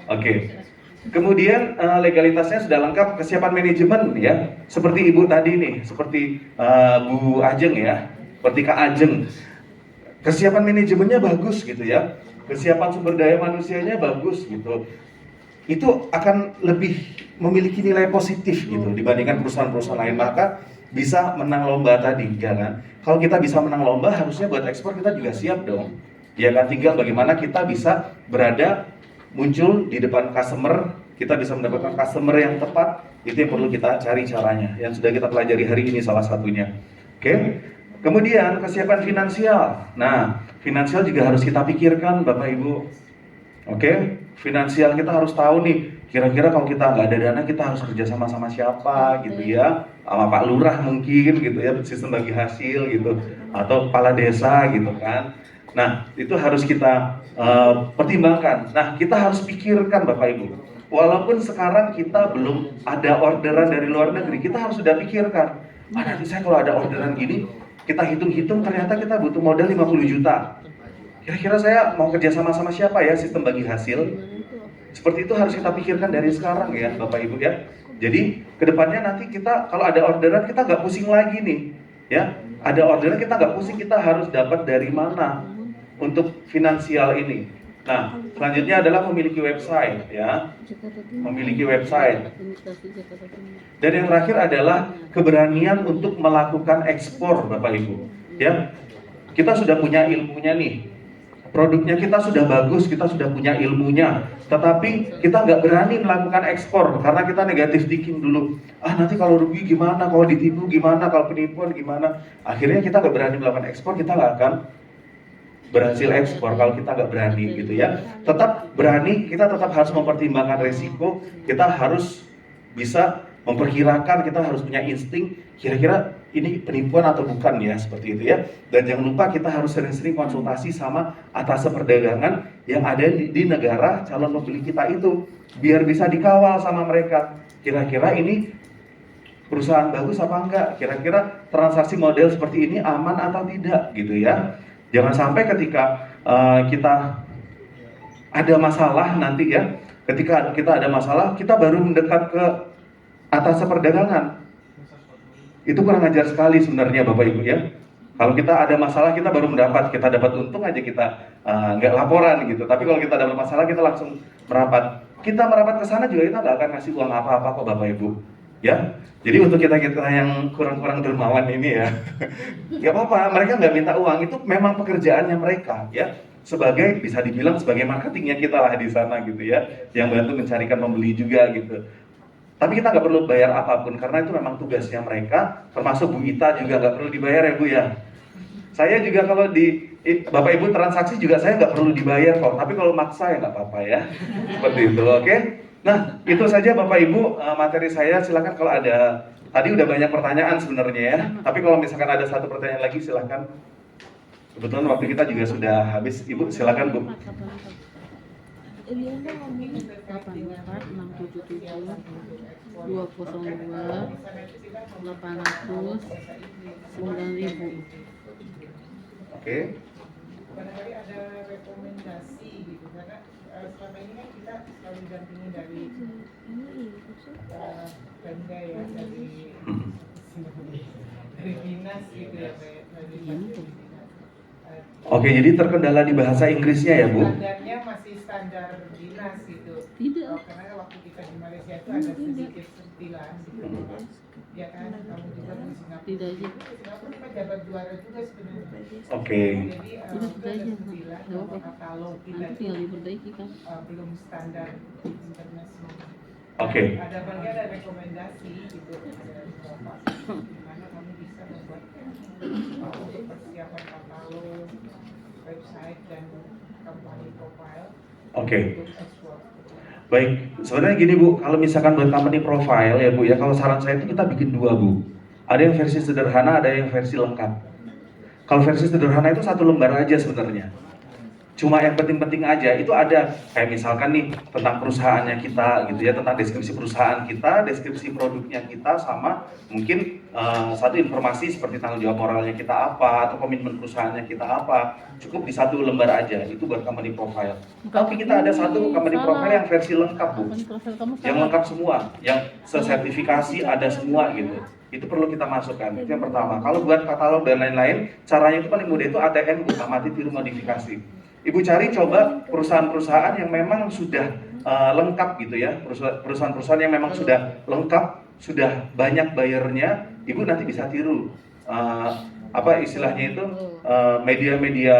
Oke. Kemudian legalitasnya sudah lengkap, kesiapan manajemen ya. Seperti Ibu tadi nih, seperti Bu Ajeng ya, seperti Kak Ajeng. Kesiapan manajemennya bagus gitu ya. Kesiapan sumber daya manusianya bagus gitu. Itu akan lebih memiliki nilai positif gitu dibandingkan perusahaan-perusahaan lain, maka bisa menang lomba tadi ya kan. Kalau kita bisa menang lomba, harusnya buat ekspor kita juga siap dong. Ya kan, tinggal bagaimana kita bisa berada muncul di depan customer, kita bisa mendapatkan customer yang tepat, itu yang perlu kita cari caranya, yang sudah kita pelajari hari ini salah satunya. Oke. Kemudian kesiapan finansial. Nah, finansial juga harus kita pikirkan Bapak Ibu. Oke, finansial kita harus tahu nih, kira-kira kalau kita nggak ada dana kita harus kerja sama siapa gitu ya, sama Pak Lurah mungkin gitu ya, sistem bagi hasil gitu, atau kepala desa gitu kan. Nah, itu harus kita pertimbangkan. Nah, kita harus pikirkan Bapak Ibu. Walaupun sekarang kita belum ada orderan dari luar negeri, kita harus sudah pikirkan. Nanti saya kalau ada orderan gini, kita hitung-hitung ternyata kita butuh modal 50 juta. Kira-kira saya mau kerja sama siapa ya, sistem bagi hasil. Seperti itu harus kita pikirkan dari sekarang ya Bapak Ibu ya. Jadi kedepannya nanti kita kalau ada orderan kita nggak pusing lagi nih ya. Ada orderan kita nggak pusing, kita harus dapat dari mana untuk finansial ini. Nah, selanjutnya adalah memiliki website ya. Memiliki website. Dan yang terakhir adalah keberanian untuk melakukan ekspor Bapak Ibu ya. Kita sudah punya ilmunya nih. Produknya kita sudah bagus, kita sudah punya ilmunya, tetapi kita nggak berani melakukan ekspor karena kita negatif thinking dulu. Nanti kalau rugi gimana, kalau ditipu gimana, kalau penipuan gimana. Akhirnya kita nggak berani melakukan ekspor, kita nggak akan berhasil ekspor kalau kita nggak berani gitu ya. Tetap berani, kita tetap harus mempertimbangkan resiko, kita harus bisa memperkirakan, kita harus punya insting, kira-kira ini penipuan atau bukan ya, seperti itu ya. Dan jangan lupa kita harus sering-sering konsultasi sama atas perdagangan yang ada di negara calon pembeli kita itu, biar bisa dikawal sama mereka. Kira-kira ini perusahaan bagus apa enggak? Kira-kira transaksi model seperti ini aman atau tidak gitu ya. Jangan sampai ketika kita ada masalah nanti ya, ketika kita ada masalah kita baru mendekat ke atas perdagangan. Itu kurang ajar sekali sebenarnya Bapak Ibu ya. Kalau kita ada masalah kita baru kita dapat untung aja kita nggak laporan gitu. Tapi kalau kita dapat masalah kita langsung merapat. Kita merapat ke sana juga kita nggak akan ngasih uang apa-apa kok Bapak Ibu ya. Jadi untuk kita yang kurang-kurang dermawan ini ya, nggak apa-apa. Mereka nggak minta uang, itu memang pekerjaannya mereka ya. Sebagai bisa dibilang sebagai marketingnya kita lah di sana gitu ya, yang bantu mencarikan pembeli juga gitu. Tapi kita nggak perlu bayar apapun karena itu memang tugasnya mereka. Termasuk Bu Ita juga nggak perlu dibayar ya Bu ya. Saya juga kalau di Bapak Ibu transaksi juga saya nggak perlu dibayar kok, tapi kalau maksa ya nggak apa-apa ya. Seperti itu, oke? Nah, itu saja Bapak Ibu materi saya. Silakan kalau ada, tadi udah banyak pertanyaan sebenarnya ya. Tapi kalau misalkan ada satu pertanyaan lagi silakan. Kebetulan waktu kita juga sudah habis, Ibu silakan Bu. 847 Oke. Barangkali ada rekomendasi gitu karena selama ini kan kita selalu dampingi dari Pemda ya, dari dinas gitu ya, dari dinas. Oke, jadi terkendala di bahasa Inggrisnya ya Bu? Standarnya masih standar dinas gitu. Tidak. Karena waktu kita di Malaysia itu ada sedikit sentilan gitu. Ya kan, kamu juga di Singapura. Tidak aja. Singapura kan jabat juara juga sebenarnya. Oke. Jadi ada sentilan bahwa katalog kita Nanti tinggal diperbaiki kan. belum standar internasional. Oke. Ada bagian ada rekomendasi gitu dari Bapak, gimana kamu bisa membuat untuk persiapan katalog, website dan company profile Oke. untuk ekspor. Baik, sebenarnya gini Bu, kalau misalkan buat company profile ya Bu ya, kalau saran saya itu kita bikin dua Bu. Ada yang versi sederhana, ada yang versi lengkap. Kalau versi sederhana itu satu lembar aja sebenarnya. Cuma yang penting-penting aja, itu ada kayak misalkan nih tentang perusahaannya kita gitu ya, tentang deskripsi perusahaan kita, deskripsi produknya kita, sama mungkin satu informasi seperti tanggung jawab moralnya kita apa, atau komitmen perusahaannya kita apa. Cukup di satu lembar aja, itu buat company profile. Tapi kita ada satu company profile yang versi lengkap Bu, yang lengkap semua, yang sertifikasi ada semua gitu. Itu perlu kita masukkan, itu yang pertama. Kalau buat katalog dan lain-lain, caranya itu paling mudah itu ATM Bu, amati tiru modifikasi. Ibu cari coba perusahaan-perusahaan yang memang sudah lengkap gitu ya, perusahaan-perusahaan yang memang sudah lengkap, sudah banyak bayarnya. Ibu nanti bisa tiru apa istilahnya itu media-media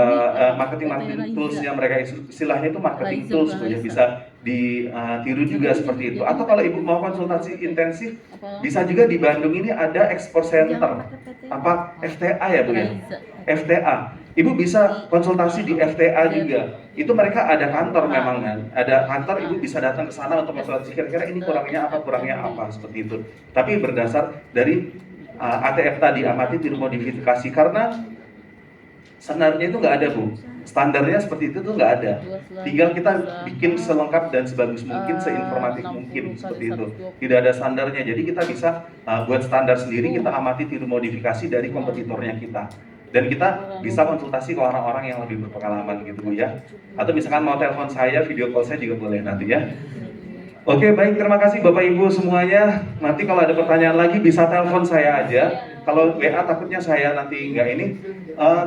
marketing toolsnya mereka, istilahnya itu marketing tools ya, bisa ditiru juga seperti itu. Atau kalau ibu mau konsultasi intensif, bisa juga di Bandung ini ada Export Center, apa FTA ya Bu ya, FTA. Ibu bisa konsultasi di FTA juga. Itu mereka ada kantor memang kan. Ada kantor, ibu bisa datang ke sana untuk konsultasi kira-kira ini kurangnya apa seperti itu. Tapi berdasar dari ATF tadi, amati tiru modifikasi, karena standarnya itu nggak ada Bu. Standarnya seperti itu tuh nggak ada. Tinggal kita bikin selengkap dan sebagus mungkin, seinformatif mungkin seperti itu. Tidak ada standarnya. Jadi kita bisa buat standar sendiri, kita amati tiru modifikasi dari kompetitornya kita. Dan kita bisa konsultasi ke orang-orang yang lebih berpengalaman gitu Bu ya. Atau misalkan mau telepon saya, video call saya juga boleh nanti ya. Oke, baik, terima kasih Bapak Ibu semuanya. Nanti kalau ada pertanyaan lagi bisa telepon saya aja. Kalau WA takutnya saya nanti nggak ini.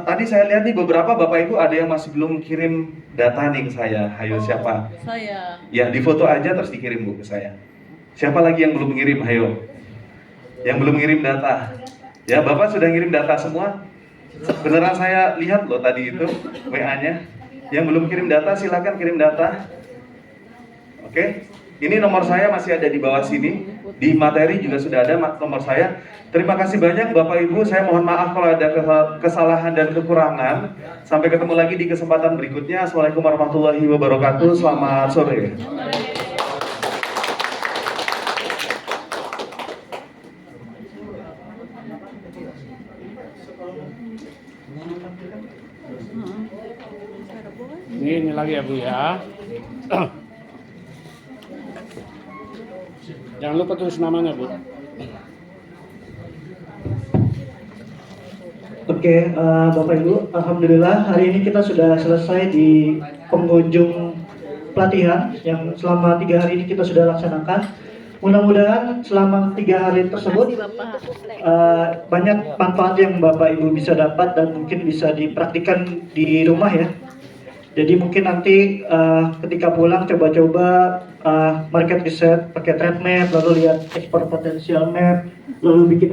Tadi saya lihat nih beberapa Bapak Ibu ada yang masih belum kirim data nih ke saya. Hayo siapa? Saya. Ya, di foto aja terus dikirim Bu ke saya. Siapa lagi yang belum ngirim? Hayo. Yang belum ngirim data. Ya, Bapak sudah ngirim data semua? Beneran saya lihat loh tadi itu WA-nya. Yang belum kirim data silakan kirim data. Oke. Ini nomor saya masih ada di bawah sini. Di materi juga sudah ada nomor saya. Terima kasih banyak Bapak Ibu. Saya mohon maaf kalau ada kesalahan dan kekurangan. Sampai ketemu lagi di kesempatan berikutnya. Assalamualaikum warahmatullahi wabarakatuh. Selamat sore. Ini lagi ya Bu ya. Jangan lupa tulis namanya Bu. Oke, Bapak Ibu, alhamdulillah hari ini kita sudah selesai di penghujung pelatihan yang selama 3 hari ini kita sudah laksanakan. Mudah-mudahan selama 3 hari tersebut banyak manfaat yang Bapak Ibu bisa dapat dan mungkin bisa dipraktikkan di rumah ya. Jadi mungkin nanti ketika pulang coba-coba market research pakai trade map, lalu lihat ekspor potensial map, lalu bikin